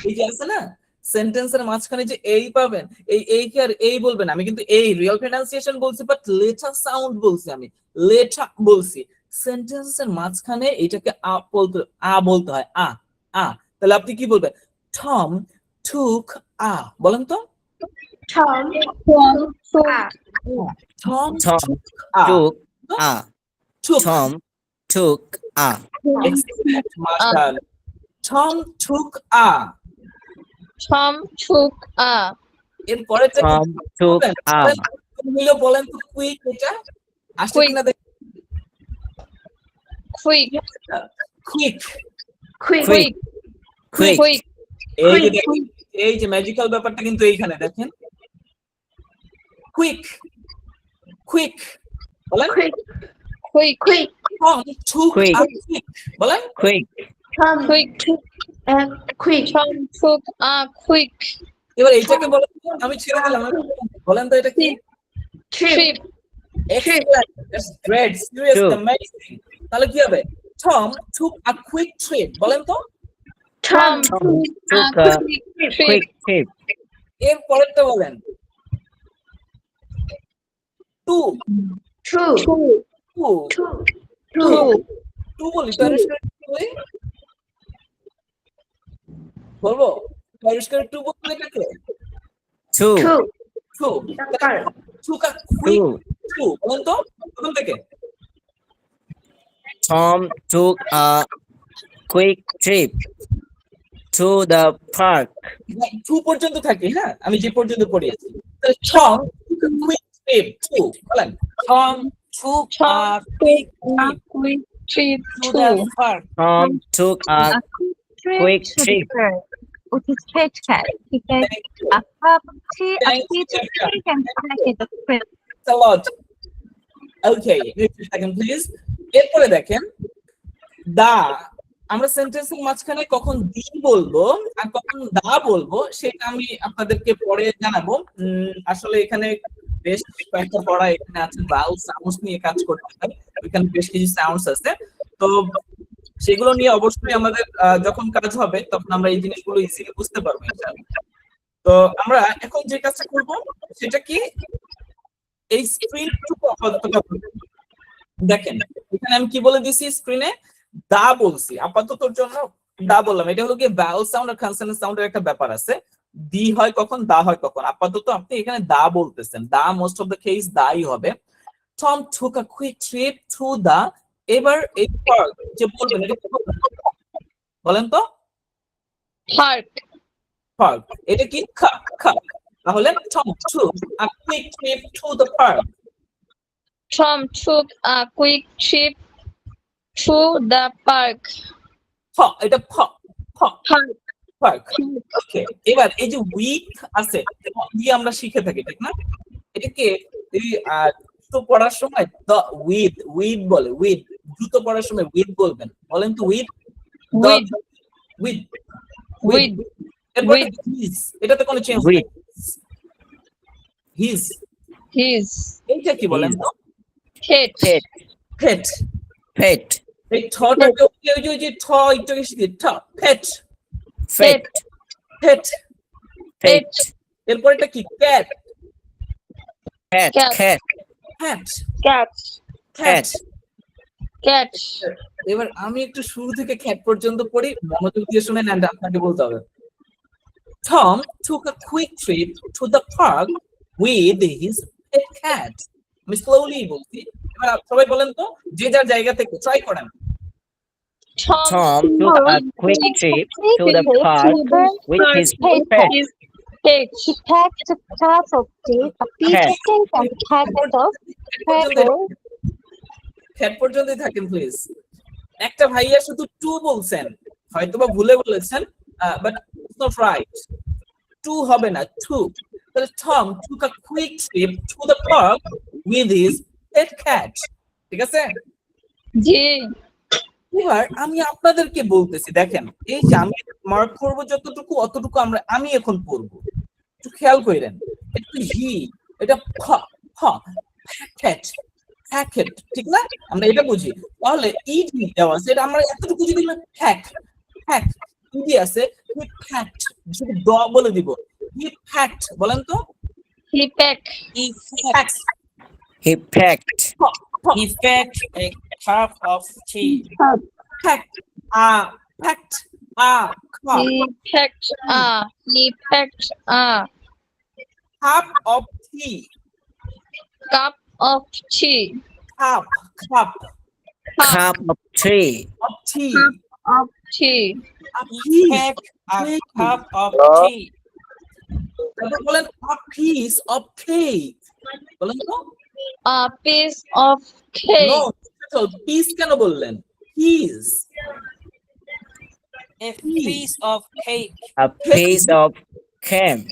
[SPEAKER 1] এই যে আছে না, সেন্টেন্সের মাঝখানে যে এই পাবেন, এই কি আর এই বলবেন? আমি কিন্তু এই রিয়েল প্রনাউন্সিয়েশন বলছি, বাট লেটা সাউন্ড বলছি, আমি লেটা বলছি। সেন্টেন্সের মাঝখানে এটাকে আ বলতে হয়, আ আ। তাহলে আপনি কি বলবেন? টম টুক আ, বলেন তো।
[SPEAKER 10] Tom. Took.
[SPEAKER 1] Tom
[SPEAKER 11] Tom
[SPEAKER 1] took a,
[SPEAKER 11] took a. Tom took a.
[SPEAKER 1] Excellent, মাশাআল্লাহ। Tom took a.
[SPEAKER 5] Tom took a.
[SPEAKER 1] এরপরে
[SPEAKER 11] Tom took a.
[SPEAKER 1] বলেন তো, কুইক এটা আসে কিনা দেখেন।
[SPEAKER 5] Quick.
[SPEAKER 1] Quick
[SPEAKER 10] Quick.
[SPEAKER 11] Quick.
[SPEAKER 5] Quick.
[SPEAKER 1] এই যে দেখেন, এই যে ম্যাজিক্যাল ব্যাপারটা কিন্তু এইখানে দেখেন, কুইক কুইক বলেন।
[SPEAKER 10] Quick.
[SPEAKER 5] Quick.
[SPEAKER 10] Quick.
[SPEAKER 1] টম টুক
[SPEAKER 11] Quick.
[SPEAKER 1] আ, কুইক বলেন।
[SPEAKER 11] Quick.
[SPEAKER 10] Tom.
[SPEAKER 5] Quick.
[SPEAKER 10] Quick.
[SPEAKER 5] Tom took a quick
[SPEAKER 1] এবার এইটাকে বলেন তো, আমি ছেড়ে দিলাম, বলেন তো এটা কি?
[SPEAKER 10] Trip.
[SPEAKER 1] Excellent, that's great, serious,
[SPEAKER 11] True.
[SPEAKER 1] amazing। তাহলে কি হবে? Tom took a quick trip, বলেন তো।
[SPEAKER 10] Tom
[SPEAKER 11] Tom
[SPEAKER 10] took
[SPEAKER 11] took
[SPEAKER 10] a
[SPEAKER 11] a
[SPEAKER 10] quick
[SPEAKER 11] quick trip
[SPEAKER 1] এর পরেরটা বলেন। To
[SPEAKER 10] to
[SPEAKER 1] to
[SPEAKER 10] to
[SPEAKER 1] to বলি তো আবিষ্কার বলি বলবো আবিষ্কার টু বলতে এটাকে
[SPEAKER 11] to
[SPEAKER 1] টু
[SPEAKER 10] তারপর
[SPEAKER 1] টুকা কুইক
[SPEAKER 11] to
[SPEAKER 1] টু বলেন তো প্রথম থেকে
[SPEAKER 11] Tom took a quick trip to the park.
[SPEAKER 1] To পর্যন্ত থাকে, হ্যাঁ আমি যে পর্যন্ত পড়িয়েছি। তাহলে টম কুইক ট্রিপ টু বলেন।
[SPEAKER 9] Tom took a
[SPEAKER 5] Tom
[SPEAKER 9] quick
[SPEAKER 5] a quick trip
[SPEAKER 9] to the park.
[SPEAKER 11] Tom took a quick
[SPEAKER 8] to the
[SPEAKER 11] trip.
[SPEAKER 8] park with his pet cat. He gave a cup of tea, a
[SPEAKER 1] Thank
[SPEAKER 8] piece of
[SPEAKER 1] you.
[SPEAKER 8] cake, and packet of crisps.
[SPEAKER 1] a lot. Okay, second please. এরপরে দেখেন দা, আমরা সেন্টেন্সের মাঝখানে কখন দি বলবো আর কখন দা বলবো সেটা আমি আপনাদেরকে পরে জানাবো। আসলে এখানে বেশ কয়েকটা পড়া এখানে আছে, ভাউল সাউন্ডস নিয়ে কাজ করতে হয়, এখানে বেশ কিছু সাউন্ডস আছে, তো সেগুলো নিয়ে অবশ্যই আমাদের যখন কাজ হবে তখন আমরা এই জিনিসগুলো ইজিলি বুঝতে পারবো ইনশাআল্লাহ। তো আমরা এখন যে কাজটা করব সেটা কি, এই স্ক্রিনটুকু আপাতত দেখেন এখানে আমি কি বলে দিছি, স্ক্রিনে দা বলছি আপাততর জন্য দা বললাম। এটা হলো কি ভাওয়েল সাউন্ড আর কনসোনেন্ট সাউন্ডের একটা ব্যাপার আছে, দি হয় কখন দা হয় কখন, আপাতত আপনি এখানে দা বলতেছেন, the most of the case the হবে। Tom took a quick trip to the, এবার এই পার্ক যে বলবেন এটা কি বলবেন? বলেন তো
[SPEAKER 5] park.
[SPEAKER 1] পার্ক, এটা কি খা খা, তাহলে Tom took a quick trip to the park.
[SPEAKER 5] Tom took a quick trip to the park.
[SPEAKER 1] প, এটা প প
[SPEAKER 5] Park.
[SPEAKER 1] পার্ক। ওকে, এবার এই যে উইক আছে দিয়ে আমরা শিখে থাকি ঠিক না, এটাকে এই জুতো পড়ার সময় দ্য উইথ বলে, উইথ জুতো পড়ার সময় উইথ বলবেন, বলেন তো উইথ
[SPEAKER 5] With.
[SPEAKER 1] With
[SPEAKER 5] With.
[SPEAKER 1] এরপর
[SPEAKER 5] With.
[SPEAKER 1] হিজ, এটাতে কোনো চেঞ্জ নেই,
[SPEAKER 11] With.
[SPEAKER 1] His
[SPEAKER 5] His.
[SPEAKER 1] এইটা কি বলেন তো,
[SPEAKER 5] Pet.
[SPEAKER 11] Pet.
[SPEAKER 1] পেট,
[SPEAKER 11] Pet.
[SPEAKER 1] এই ঠটাকে ওই যে ঠ একটু শিখি, ঠ পেট
[SPEAKER 11] Pet.
[SPEAKER 1] পেট,
[SPEAKER 11] Pet.
[SPEAKER 1] এরপর এটা কি cat
[SPEAKER 11] Cat.
[SPEAKER 5] Cat.
[SPEAKER 11] Cat.
[SPEAKER 1] Cat
[SPEAKER 5] Cat.
[SPEAKER 1] Cat.
[SPEAKER 5] Cat.
[SPEAKER 1] এবার আমি একটু শুরু থেকে খ্যাট পর্যন্ত পড়ি, মনোযোগ দিয়ে শুনেন and আপনাকে বলতে হবে। Tom took a quick trip to the park with his pet cat. আমি স্লোলি বলছি, এবার সবাই বলেন তো যে যার জায়গা থেকে ট্রাই করেন।
[SPEAKER 11] Tom took a quick trip to the park with his pet.
[SPEAKER 5] His pet.
[SPEAKER 8] He packed a cup of tea, a piece of cake, and a packet of crackers.
[SPEAKER 1] খ্যাট পর্যন্তই থাকেন প্লিজ। একটা ভাইয়া শুধু টু বলছেন, হয়তোবা ভুলে বলেছেন, but it's not right, to হবে না, টু। তাহলে Tom took a quick trip to the park with his pet cat, ঠিক আছে?
[SPEAKER 5] জি।
[SPEAKER 1] এবার আমি আপনাদেরকে বলতেছি, দেখেন এই যে আমি মার্ক করবো যতটুকু অতটুকু আমি এখন পড়বো, একটু খেয়াল করেন। এটা হি, এটা ফ ফ প্যাকেট প্যাকেট, ঠিক না? আমরা এটা বুঝি। তাহলে ইডি দেওয়া আছে, এটা আমরা এতটুকু যদি প্যাক প্যাক ইডি আছে, হি প্যাকড, শুধু ড বলে দিব, হি প্যাকড, বলেন তো
[SPEAKER 5] He packed.
[SPEAKER 1] He packed,
[SPEAKER 11] He packed.
[SPEAKER 9] He packed a cup of tea.
[SPEAKER 1] Packed packed cup
[SPEAKER 5] He packed a. He packed a
[SPEAKER 1] cup of T,
[SPEAKER 5] cup of tea.
[SPEAKER 1] Cup cup
[SPEAKER 11] Cup of tea.
[SPEAKER 1] of tea,
[SPEAKER 5] Of tea.
[SPEAKER 1] a
[SPEAKER 9] He
[SPEAKER 1] piece,
[SPEAKER 9] packed a cup of tea.
[SPEAKER 1] তারপর বলেন a piece of cake, বলেন তো
[SPEAKER 5] A piece of cake.
[SPEAKER 1] No piece কেন বললেন, piece,
[SPEAKER 9] A piece of cake.
[SPEAKER 11] A piece of cake.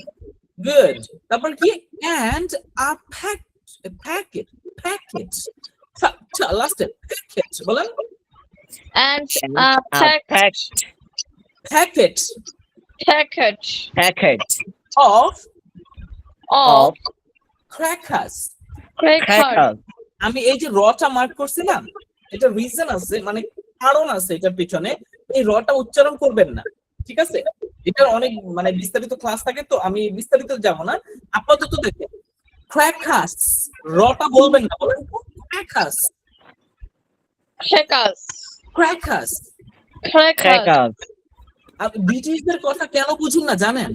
[SPEAKER 1] good, তারপর কি and a packet last packet, বলেন
[SPEAKER 5] And
[SPEAKER 11] And
[SPEAKER 5] a
[SPEAKER 11] a
[SPEAKER 1] packet
[SPEAKER 5] packet
[SPEAKER 1] of
[SPEAKER 5] of
[SPEAKER 1] crackers।
[SPEAKER 5] crackers.
[SPEAKER 11] crackers.
[SPEAKER 1] আমি এই যে রটা mark করছিলাম, এটা রিজন আছে, মানে কারণ আছে এটার পিছনে, এই রটা উচ্চারণ করবেন না, ঠিক আছে, এটার অনেক মানে বিস্তারিত ক্লাস থাকে, তো আমি বিস্তারিত যাব না। আপাতত দেখেন ক্র্যাকাস, রটা বলবেন না, বলেন ক্র্যাকাস,
[SPEAKER 5] crackers,
[SPEAKER 1] ক্র্যাকাস।
[SPEAKER 5] crackers,
[SPEAKER 11] crackers,
[SPEAKER 1] আপনি ব্রিটিশদের কথা কেন বুঝুন না জানেন?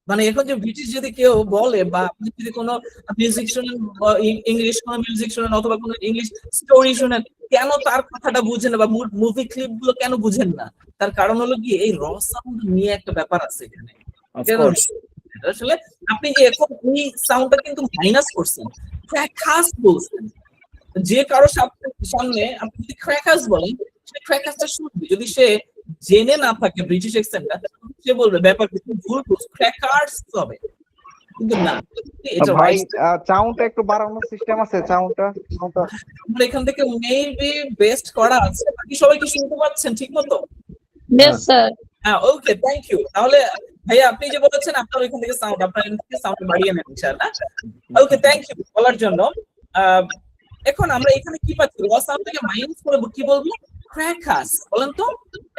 [SPEAKER 1] মানে এখন যে ব্রিটিশ যদি কেউ বলে বা আপনি যদি কোনো মিউজিক শুনেন, ইংলিশ কোনো মিউজিক শুনেন অথবা কোনো ইংলিশ স্টোরি শুনেন, কেন তার কথাটা বুঝেন না বা মুভি ক্লিপ গুলো কেন বুঝেন না? তার কারণ হলো কি এই র সাউন্ড নিয়ে একটা ব্যাপার আছে এখানে।
[SPEAKER 11] of course.
[SPEAKER 1] আসলে আপনি যে এখন এই সাউন্ডটা কিন্তু মাইনাস করছেন, ক্র্যাকাস বলছেন। যে কারো সামনে আপনি যদি ক্র্যাকাস বলেন, সে ক্র্যাকাসটা শুনবে। যদি সে জেনে না থাকে ব্রিটিশ অ্যাকসেন্টটা, সে বলবে ব্যাপার কিন্তু ভুল, ক্র্যাকার্স হবে, কিন্তু না, এটা
[SPEAKER 4] ভাই
[SPEAKER 1] রাইট।
[SPEAKER 4] সাউন্ডটা একটু বাড়ানোর সিস্টেম আছে, সাউন্ডটা
[SPEAKER 1] আমরা এখান থেকে মেবি বেস্ট করা আছে। বাকি সবাই কি শুনতে পাচ্ছেন ঠিক মতো?
[SPEAKER 5] yes sir,
[SPEAKER 1] হ্যাঁ, ওকে, থ্যাংক ইউ। তাহলে ভাইয়া আপনি যে বলেছেন আপনার ওইখান থেকে সাউন্ড, আপনার এখান থেকে সাউন্ড বাড়িয়ে নেন ইনশাআল্লাহ। ওকে, থ্যাংক ইউ বলার জন্য। এখন আমরা এখানে কি পাচ্ছি? র সাউন্ড থেকে মাইনাস করে কি বলবো? ক্র্যাকাস বলেন তো।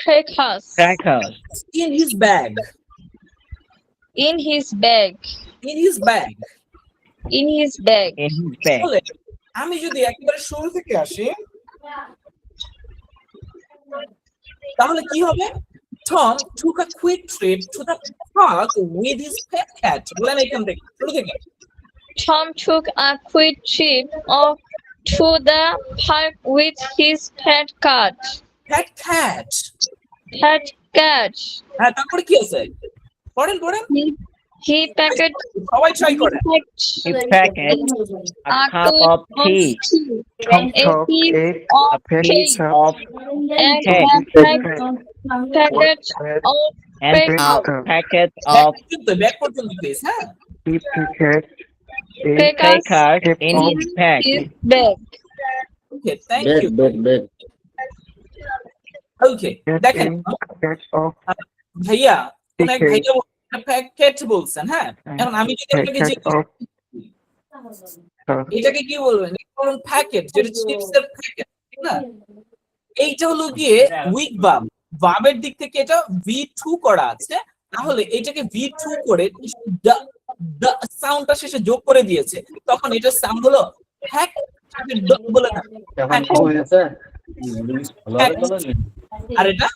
[SPEAKER 5] crackers,
[SPEAKER 11] Crackers,
[SPEAKER 1] in his bag,
[SPEAKER 5] in his bag,
[SPEAKER 1] in his bag.
[SPEAKER 5] in his bag,
[SPEAKER 11] in his bag.
[SPEAKER 1] তাহলে আমি যদি একেবারে শুরু থেকে আসি, তাহলে কি হবে? Tom took a quick trip to the park with his pet cat. বলেন এখান থেকে শুরু থেকে।
[SPEAKER 5] Tom took a quick trip off to the park with his pet cat.
[SPEAKER 1] Pet cat.
[SPEAKER 5] Pet cat.
[SPEAKER 1] হ্যাঁ, তারপরে কি আছে? পড়েন পড়েন।
[SPEAKER 5] He packed
[SPEAKER 1] সবাই ট্রাই করে।
[SPEAKER 11] He packed a cup of tea,
[SPEAKER 5] a piece of
[SPEAKER 11] a piece
[SPEAKER 5] cake,
[SPEAKER 11] of
[SPEAKER 5] and
[SPEAKER 11] cake,
[SPEAKER 5] a packet of
[SPEAKER 11] and a packet of
[SPEAKER 1] কিন্তু back পর্যন্ত প্লিজ। হ্যাঁ,
[SPEAKER 5] crackers
[SPEAKER 11] crackers in his bag.
[SPEAKER 5] his bag.
[SPEAKER 1] Okay, thank you. Okay, দেখেন ভাইয়া, অনেক ভাইয়া packet বলছেন। হ্যাঁ, এখন আমি যদি আপনাকে এটাকে কি বলবেন? ধরুন প্যাকেট, যেটা চিপসের প্যাকেট, ঠিক না? এইটা হলো গিয়ে উইক ভার্ব, ভার্বের দিক থেকে এটা V2 করা আছে, তাহলে এটাকে V2 করে সাউন্ডটা শেষে যোগ করে দিয়েছে, তখন এটা সাউন্ড হলো প্যাক বলে না, আর এটা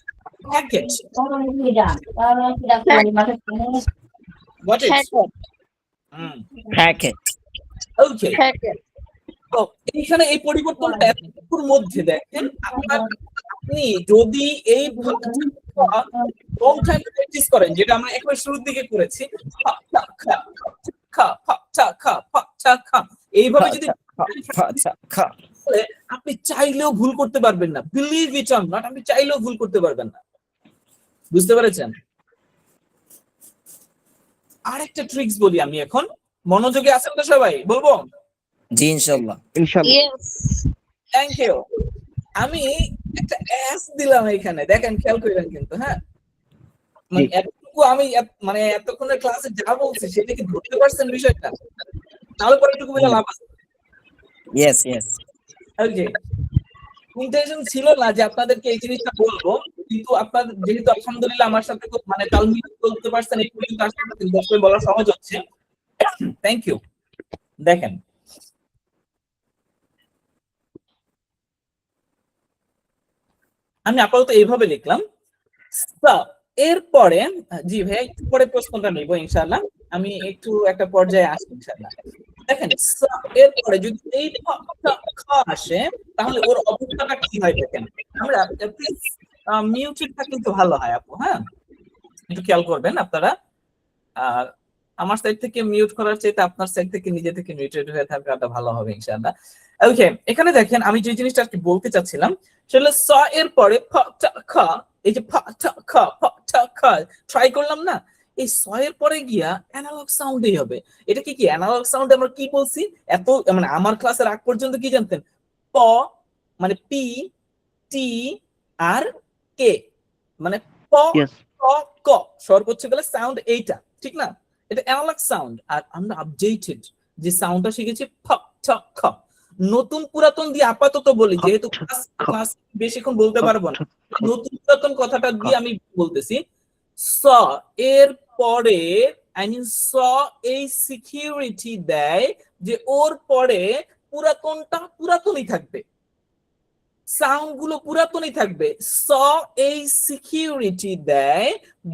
[SPEAKER 1] packet. What is?
[SPEAKER 11] Packet.
[SPEAKER 1] Okay.
[SPEAKER 5] Packet.
[SPEAKER 1] তো এইখানে এই পরিবর্তনটা এতটুকুর মধ্যে দেখেন, আপনি যদি এই লং টাইম প্র্যাকটিস করেন, যেটা আমরা একবার শুরুর দিকে করেছি, এইভাবে যদি আপনি চাইলেও ভুল করতে পারবেন না। বিলিভ ইট অর নট, আপনি চাইলেও ভুল করতে পারবেন না। বুঝতে পেরেছেন? আরেকটা ট্রিক্স বলি আমি এখন, মনোযোগে আছেন তো সবাই? বলবো?
[SPEAKER 11] জি ইনশাআল্লাহ।
[SPEAKER 5] Yes.
[SPEAKER 1] Thank you. আমি একটা এস দিলাম এখানে, দেখেন খেয়াল করেন কিন্তু। হ্যাঁ, মানে এতটুকু আমি মানে এতক্ষণের ক্লাসে যা বলছি সেটা কি ধরতে পারছেন বিষয়টা? তাহলে পরে একটু বুঝে লাভ আছে।
[SPEAKER 11] Yes, yes.
[SPEAKER 1] ওকে, ইন্টেনশন ছিল না যে আপনাদেরকে এই জিনিসটা বলবো, কিন্তু আপনাদের যেহেতু আলহামদুলিল্লাহ আমার সাথে খুব মানে তাল মিলিয়ে চলতে পারছেন, এই পর্যন্ত আসলে বলা সহজ হচ্ছে। Thank you. দেখেন, আমি আপাতত এইভাবে লিখলাম। এরপরে জি ভাই, একটু পরে প্রশ্নটা নিব ইনশাআল্লাহ, আমি একটু একটা পর্যায়ে আসি ইনশাআল্লাহ। দেখেন, এরপরে যদি এই আসে তাহলে ওর অবস্থাটা কি হয় দেখেন। আমরা প্লিজ মিউটেড থাকলে তো ভালো হয় আপু। হ্যাঁ, একটু খেয়াল করবেন আপনারা। আর আমার সাইড থেকে মিউট করার চাইতে আপনার সাইড থেকে নিজে থেকে মিউটেড হয়ে থাকাটা ভালো হবে ইনশাআল্লাহ। ওকে, এখানে দেখেন আমি যে জিনিসটা আর কি বলতে চাচ্ছিলাম সেটা স এর পরে এই যে ট্রাই করলাম না, এই স এর পরে গিয়া অ্যানালগ সাউন্ডই হবে। এটা কি অ্যানালগ সাউন্ড আমরা কি বলছি এত, মানে আমার ক্লাসের আগ পর্যন্ত কি জানতেন? প মানে পি টি আর কে, মানে প ক সর্বোচ্চ গেলে সাউন্ড এইটা, ঠিক না? এটা অ্যানালগ সাউন্ড। আর আমরা আপডেটেড যে সাউন্ডটা শিখেছি ফ ঠ খ, নতুন পুরাতন দিয়ে আপাতত বলি, যেহেতু ক্লাস বেশিক্ষণ বলতে পারবো না, নতুন পুরাতন কথাটা দিয়ে আমি বলতেছি। স এর পরে আই মিন স এই সিকিউরিটি দেয় যে ওর পরে পুরাতনটা পুরাতনই থাকবে, সাউন্ড গুলো পুরাতনই থাকবে। স এই সিকিউরিটি দেয়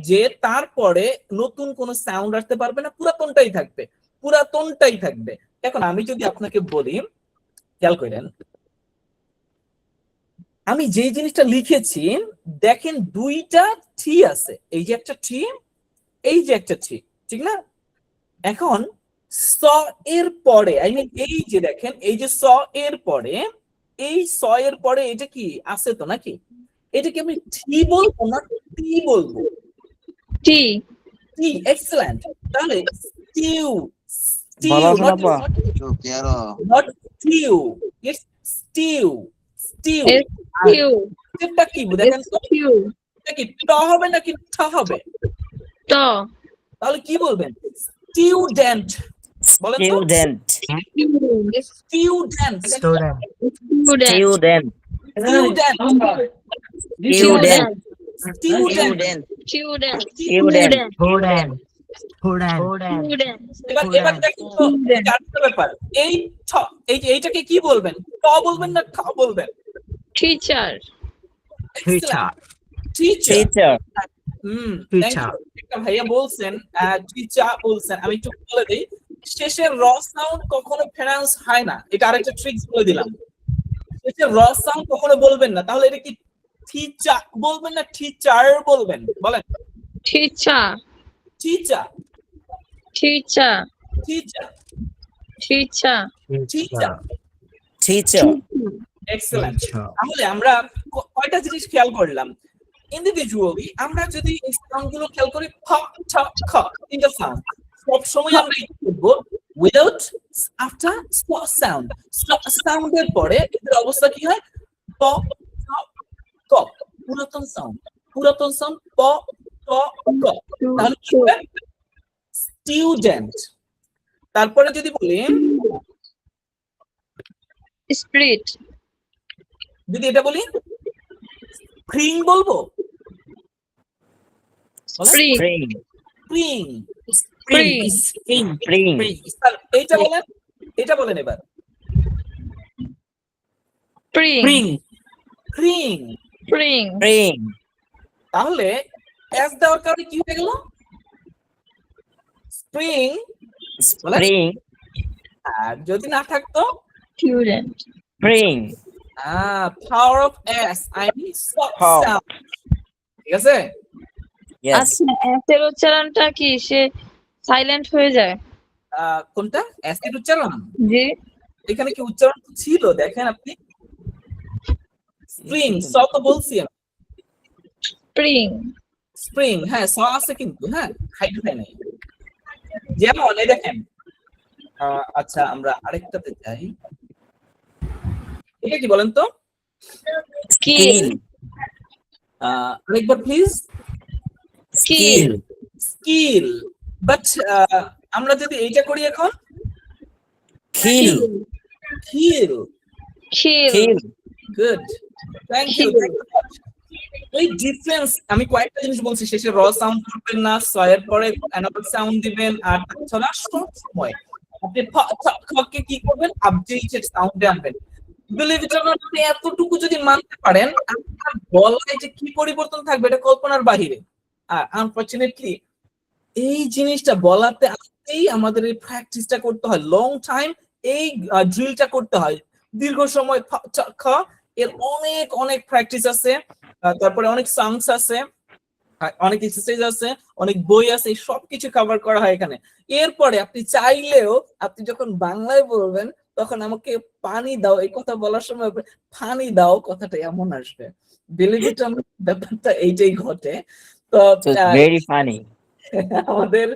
[SPEAKER 1] যে তারপরে নতুন কোনো সাউন্ড আসতে পারবে না, পুরাতনটাই থাকবে, পুরাতনটাই থাকবে। এখন আমি যদি আপনাকে বলি, খেয়াল করেন আমি যে জিনিসটা লিখেছি, দেখেন দুইটা টি আছে, এই যে একটা টি, এই যে একটা টি, ঠিক না? এখন স এর পরে আই মিন এই যে দেখেন, এই যে স এর পরে, এই স এর পরে এটা কি আছে তো নাকি? এটাকে আমি টি বলবো না টি বলবো?
[SPEAKER 5] টি।
[SPEAKER 1] টি, এক্সেলেন্ট। তাহলে stew, stew not stew, it's stew, stew.
[SPEAKER 5] Stew.
[SPEAKER 1] এটা কি দেখেন তো,
[SPEAKER 5] স্টিউ।
[SPEAKER 1] এটা কি ট হবে নাকি ঠ হবে?
[SPEAKER 5] ট।
[SPEAKER 1] তাহলে কি বলবেন? স্টুডেন্ট বলেন তো।
[SPEAKER 11] Student.
[SPEAKER 1] Student,
[SPEAKER 11] Student.
[SPEAKER 1] Student,
[SPEAKER 11] Student.
[SPEAKER 1] Student,
[SPEAKER 11] Student.
[SPEAKER 1] Student.
[SPEAKER 5] Student.
[SPEAKER 11] Student.
[SPEAKER 1] এবার দেখুন তো, আরেকটা ব্যাপার, এই ঠ, এই যে এইটাকে কি বলবেন? ট বলবেন না ঠ বলবেন?
[SPEAKER 5] Teacher.
[SPEAKER 1] Teacher,
[SPEAKER 11] Teacher.
[SPEAKER 1] একটা ভাইয়া বলছেন টিচার বলছেন, আমি একটু বলে দিই, শেষের র সাউন্ড কখনো প্রনাউন্স হয় না, এটা আরেকটা ট্রিক্স বলে দিলাম। শেষের র সাউন্ড কখনো বলবেন না, তাহলে এটা কি টিচার বলবেন না টিচার বলবেন? বলেন।
[SPEAKER 5] Teacher.
[SPEAKER 1] Teacher,
[SPEAKER 5] Teacher.
[SPEAKER 1] Teacher,
[SPEAKER 5] Teacher.
[SPEAKER 1] Teacher.
[SPEAKER 11] Teacher.
[SPEAKER 1] Excellent. তাহলে আমরা কয়টা জিনিস খেয়াল করলাম? ইন্ডিভিজুয়ালি আমরা যদি এই সাউন্ড গুলো খেয়াল করি, খ, ছ, খ, তিনটা সাউন্ড সব সময় আমরা কি করব? উইদাউট আফটার সাউন্ড, সাউন্ডের পরে এদের অবস্থা কি হয়? প, ছ, ক, পুরাতন সাউন্ড, পুরাতন সাউন্ড, প, ট, ক। তাহলে কি হবে? স্টুডেন্ট। তারপরে যদি বলি
[SPEAKER 5] Spirit.
[SPEAKER 1] যদি এটা বলি স্প্রিং বলবো?
[SPEAKER 5] Spring.
[SPEAKER 11] Spring.
[SPEAKER 1] Spring,
[SPEAKER 5] Spring.
[SPEAKER 11] Spring.
[SPEAKER 1] এইটা বলেন, এটা বলেন এবার।
[SPEAKER 5] Spring.
[SPEAKER 1] Spring, spring.
[SPEAKER 5] Spring.
[SPEAKER 11] Spring.
[SPEAKER 1] তাহলে এস দেওয়ার কারণে কি হয়ে গেল? স্প্রিং।
[SPEAKER 11] Spring.
[SPEAKER 1] আর যদি না থাকতো?
[SPEAKER 5] Student.
[SPEAKER 11] Spring.
[SPEAKER 1] Power of S, I mean sound. ঠিক আছে?
[SPEAKER 11] Yes.
[SPEAKER 5] আচ্ছা, এস এর উচ্চারণটা কি সে সাইলেন্ট হয়ে যায়?
[SPEAKER 1] কোনটা এস এর উচ্চারণ?
[SPEAKER 5] জি।
[SPEAKER 1] এখানে কি উচ্চারণ ছিল দেখেন আপনি? স্প্রিং, স তো বলছি আমি।
[SPEAKER 5] স্প্রিং।
[SPEAKER 1] স্প্রিং, হ্যাঁ স আছে কিন্তু, হ্যাঁ হাইট হয় নাই। যেমন এই দেখেন, আচ্ছা আমরা আরেকটাতে যাই, এটা কি বলেন তো?
[SPEAKER 5] স্কিল।
[SPEAKER 1] আরেকবার প্লিজ।
[SPEAKER 5] স্কিল।
[SPEAKER 1] স্কিল, বাট আমরা যদি এইটা করি এখন,
[SPEAKER 11] Kill.
[SPEAKER 1] Kill.
[SPEAKER 5] Kill.
[SPEAKER 1] Good, thank you. এই ডিফারেন্স আমি কয়েকটা জিনিস বলছি, শেষে র সাউন্ড করবেন না, স এর পরে অ্যানালগ সাউন্ড দিবেন, আর তাছাড়া সব সময় আপনি ফ, ছ, খ কে কি করবেন? আপডেটেড সাউন্ডে আনবেন। বিলিভ ইট অর নট, আপনি এতটুকু যদি মানতে পারেন, আপনার গলায় যে কি পরিবর্তন থাকবে এটা কল্পনার বাহিরে। আর আনফরচুনেটলি এই জিনিসটা বলাতে আসতেই আমাদের এই প্র্যাকটিসটা করতে হয়, লং টাইম এই ড্রিলটা করতে হয়, দীর্ঘ সময়। ফ, ছ, খ এর অনেক অনেক প্র্যাকটিস আছে, তারপরে অনেক সংস আছে, অনেক এক্সারসাইজ আছে, অনেক বই আছে, এই সবকিছু কভার করা হয় এখানে। এরপরে আপনি চাইলেও আপনি যখন বাংলায় বলবেন তখন আমাকে পানি দাও এই কথা বলার সময় পানি দাও কথাটা এমন আসবে। বিলিভ ইট অর নট, ব্যাপারটা এইটাই ঘটে। তো
[SPEAKER 11] So it's very funny.
[SPEAKER 1] আমাদের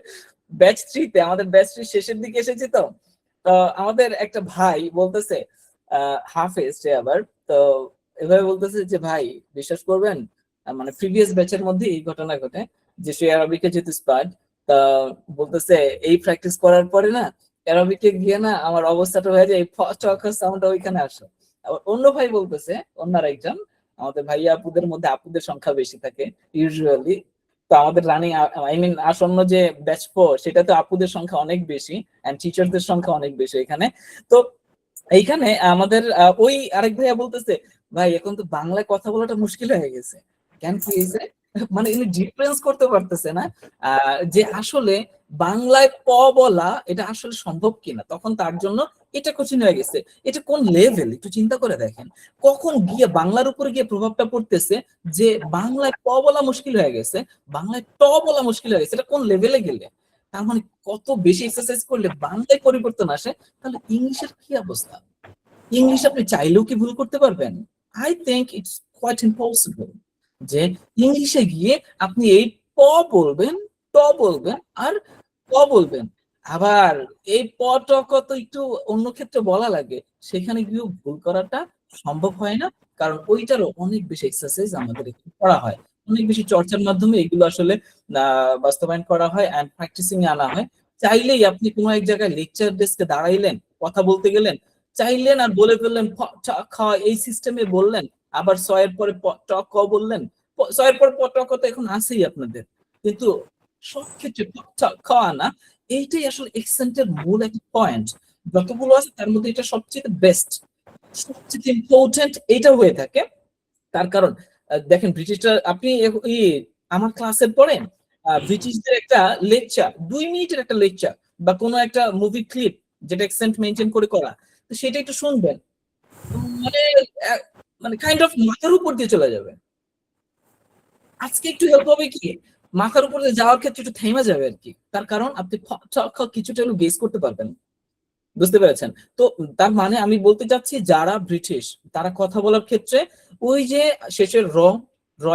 [SPEAKER 1] ব্যাচ 3 তে, আমাদের ব্যাচ 3 শেষের দিকে এসেছি তো, তো আমাদের একটা ভাই বলতেছে, হাফেজ সে আবার, তো এভাবে বলতেছে যে ভাই বিশ্বাস করবেন, মানে প্রিভিয়াস ব্যাচের মধ্যে এই ঘটনা ঘটে যে সে আরবিকে যেহেতু স্পার্ট, তা বলতেছে এই প্র্যাকটিস করার পরে না অ্যারাবিকে গিয়ে না আমার অবস্থাটা হয়ে যায় সাউন্ডটা ওইখানে আসে। আবার অন্য ভাই বলতেছে, অন্য আরেকজন, আমাদের ভাইয়া আপুদের মধ্যে আপুদের সংখ্যা বেশি থাকে ইউজুয়ালি। তো আমাদের রানিং আই মিন আসন্ন যে ব্যাচ 4 সেটা তো আপুদের সংখ্যা অনেক বেশি এন্ড টিচারদের সংখ্যা অনেক বেশি এখানে। তো এইখানে আমাদের ওই আরেক ভাইয়া বলতেছে, ভাই এখন তো বাংলায় কথা বলাটা মুশকিল হয়ে গেছে। কেন কি হয়েছে? মানে ইনি ডিফারেন্স করতে পারতেছে না যে আসলে বাংলায় প বলা এটা আসলে সম্ভব কিনা। তখন তার জন্য এটা কঠিন হয়ে গেছে। এটা কোন লেভেল একটু চিন্তা করে দেখেন, কখন গিয়ে বাংলার উপরে গিয়ে প্রভাবটা পড়তেছে যে বাংলায় প বলা মুশকিল হয়ে গেছে, বাংলায় ট বলা মুশকিল হয়ে গেছে। এটা কোন লেভেলে গেলে, তার মানে কত বেশি এক্সারসাইজ করলে বাংলায় পরিবর্তন আসে, তাহলে ইংলিশের কি অবস্থা? ইংলিশ আপনি চাইলেও কি ভুল করতে পারবেন? I think it's quite impossible যে ইংলিশে গিয়ে আপনি এই প বলবেন, ট বলবেন আর ক বলবেন। আবার এই প ট ক তো একটু অন্য ক্ষেত্রে বলা লাগে, সেখানে গিয়েও ভুল করাটা সম্ভব হয় না, কারণ ওইটারও অনেক বেশি এক্সারসাইজ আমাদের একটু করা হয়, অনেক বেশি চর্চার মাধ্যমে এগুলো আসলে বাস্তবায়ন করা হয় এন্ড প্র্যাকটিসিং এ আনা হয়। চাইলেই আপনি কোনো এক জায়গায় লেকচার ডেস্কে দাঁড়াইলেন, কথা বলতে গেলেন, চাইলেন আর বলে ফেললেন প ট খ, এই সিস্টেমে বললেন, আবার স এর পরে প ট ক বললেন, স এর পরে প ট ক তো এখন আছেই আপনাদের, কিন্তু সব ক্ষেত্রে প ট খ আনা এইটাই আসলে এক্সেন্টের মূল একটা পয়েন্ট। যতগুলো আছে তার মধ্যে এটা সবচেয়ে বেস্ট, সবচেয়ে ইম্পর্টেন্ট এটা হয়ে থাকে। তার কারণ দেখেন ব্রিটিশরা, আপনি আমার ক্লাসের পরে ব্রিটিশদের একটা লেকচার, 2 মিনিটের একটা লেকচার বা কোনো একটা মুভি ক্লিপ যেটা অ্যাকসেন্ট মেনটেন করে করা, তো সেটা একটু শুনবেন, মানে মানে কাইন্ড অফ মাথার উপর দিয়ে চলে যাবে। আজকে একটু হেল্প হবে কি, মাথার উপর দিয়ে যাওয়ার ক্ষেত্রে একটু থেমে যাবে আর কি। তার কারণ আপনি কিছুটা হলেও গেস করতে পারবেন, বুঝতে পেরেছেন? তো তার মানে আমি বলতে চাচ্ছি যারা ব্রিটিশ তারা কথা বলার ক্ষেত্রে ওই যে শেষের র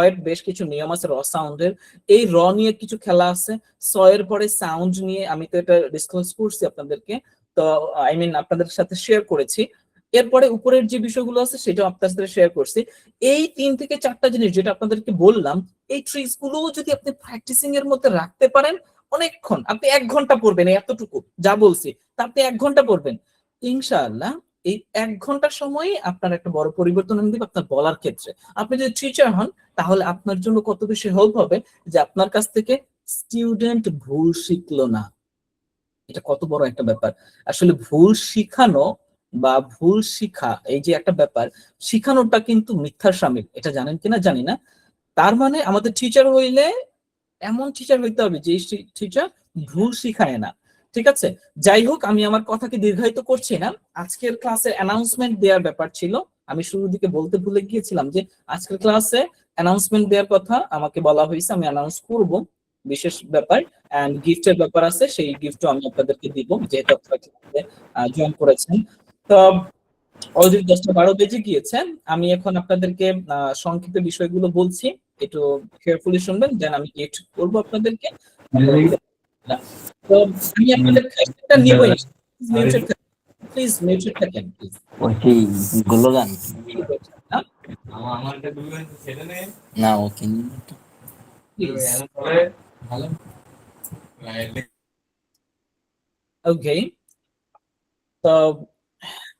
[SPEAKER 1] এর বেশ কিছু নিয়ম আছে, র সাউন্ডের, এই র নিয়ে কিছু খেলা আছে, স এর পরে সাউন্ড নিয়ে আমি তো এটা ডিসক্লোজ করছি আপনাদেরকে, তো আই মিন আপনাদের সাথে শেয়ার করেছি। এরপরে উপরের যে বিষয়গুলো আছে সেটাও আপনাদের সাথে শেয়ার করছি। এই 3 থেকে 4টা জিনিস যেটা আপনাদেরকে বললাম, এই ট্রিক্স গুলো যদি আপনি প্র্যাকটিসিং এর মধ্যে রাখতে পারেন, অনেকক্ষণ, আপনি 1 ঘন্টা পড়বেন এতটুকু যা বলছি, তা আপনি 1 ঘন্টা পড়বেন, ইনশাআল্লাহ এই 1 ঘন্টার সময় আপনার একটা বড় পরিবর্তন এনে দিবে আপনার বলার ক্ষেত্রে। আপনি যদি টিচার হন তাহলে আপনার জন্য কত বেশি হেল্প হবে যে আপনার কাছ থেকে স্টুডেন্ট ভুল শিখলো না। এটা কত বড় একটা ব্যাপার। আসলে ভুল শিখানো বা ভুল শিখা, এই যে একটা ব্যাপার, শিখানোটা কিন্তু মিথ্যার শামিল, এটা জানেন কিনা জানি না। তার মানে আমাদের টিচার হইলে এমন টিচার হইতে হবে যে টিচার ভুল শিখায় না। ঠিক আছে, যাই হোক আমি আমার কথাকে দীর্ঘায়িত করছি না। আজকের ক্লাসে অ্যানাউন্সমেন্ট দেওয়ার ব্যাপার ছিল, আমি শুরুর দিকে বলতে ভুলে গিয়েছিলাম যে আজকের ক্লাসে অ্যানাউন্সমেন্ট দেওয়ার কথা আমাকে বলা হয়েছে, আমি অ্যানাউন্স করব বিশেষ ব্যাপার এন্ড গিফটের ব্যাপার আছে, সেই গিফটও আমি আপনাদেরকে দিব যেহেতু আপনারা ক্লাসে জয়েন করেছেন। তো অলরেডি 10:12 বেজে গিয়েছে, আমি এখন আপনাদেরকে সংক্ষিপ্ত বিষয়গুলো বলছি, একটু কেয়ারফুলি শুনবেন, দেন আমি গিফট করব আপনাদেরকে। তো আমি আপনাদের একটা নিব, প্লিজ মিউটেড থাকেন প্লিজ।
[SPEAKER 11] ওই গোলগান না ওকে
[SPEAKER 1] ওকে, তো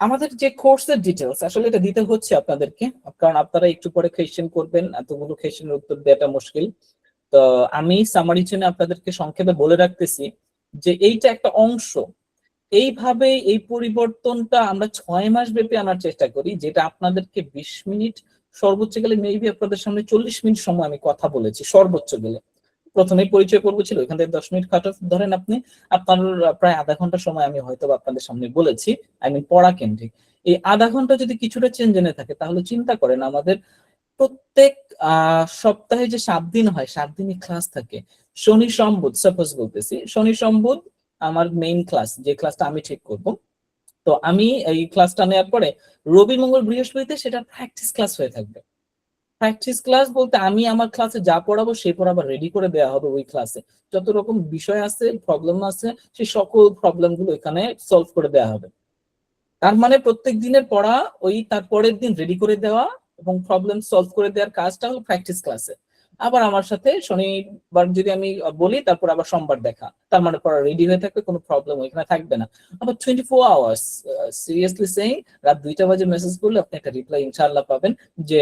[SPEAKER 1] আমাদের যে কোর্সের ডিটেলস আসলে এটা দিতে হচ্ছে আপনাদেরকে, কারণ আপনারা একটু পরে কোয়েশ্চেন করবেন, এতগুলো কোয়েশ্চেনের উত্তর দেওয়াটা মুশকিল। তো আমি সামারি জন্য আপনাদেরকে সংক্ষেপে বলে রাখতেছি যে এইটা একটা অংশ, এইভাবে এই পরিবর্তনটা আমরা 6 মাস ব্যাপী আনার চেষ্টা করি, যেটা আপনাদেরকে 20 মিনিট, সর্বোচ্চ গেলে মেবি আপনাদের সামনে 40 মিনিট সময় আমি কথা বলেছি সর্বোচ্চ গেলে। প্রথমে পরিচয় পর্ব ছিল, এখান থেকে 10 মিনিট কাট অফ ধরেন আপনি, আপনার প্রায় আধা ঘন্টা সময় আমি হয়তো আপনাদের সামনে বলেছি, আই মিন পড়া কেন্দ্রিক। এই আধা ঘন্টা যদি কিছুটা চেঞ্জ এনে থাকে তাহলে চিন্তা করেন আমাদের প্রত্যেক সপ্তাহে যে 7 দিন হয়, 7 দিনই ক্লাস থাকে। শনি সোম বুধ, সাপোজ বলতেছি শনি সোম বুধ আমার মেইন ক্লাস, যে ক্লাসটা আমি ঠিক করব। তো আমি এই ক্লাসটা নেওয়ার পরে রবি মঙ্গল বৃহস্পতিতে সেটা প্র্যাকটিস ক্লাস হয়ে থাকবে। প্র্যাকটিস ক্লাস বলতে আমি আমার ক্লাসে যা পড়াবো সেই পড়াবার রেডি করে দেওয়া হবে ওই ক্লাসে, যত রকম বিষয় আছে, প্রবলেম আছে, সেই সকল প্রবলেম গুলো এখানে সলভ করে দেওয়া হবে। তার মানে প্রত্যেক দিনের পড়া ওই তার পরের দিন রেডি করে দেওয়া এবং প্রবলেম সলভ করে দেওয়ার কাজটা হলো প্র্যাকটিস ক্লাসে। আবার আমার সাথে শনিবার যদি আমি বলি তারপর আবার সোমবার দেখা, তার মানে পরে রেডি হয়ে থাকবে, কোনো প্রবলেম ওইখানে থাকবে না। আবার 24 আওয়ার্স সিরিয়াসলি সেইং, রাত 2টা বাজে মেসেজ করলে আপনি একটা রিপ্লাই ইনশাআল্লাহ পাবেন যে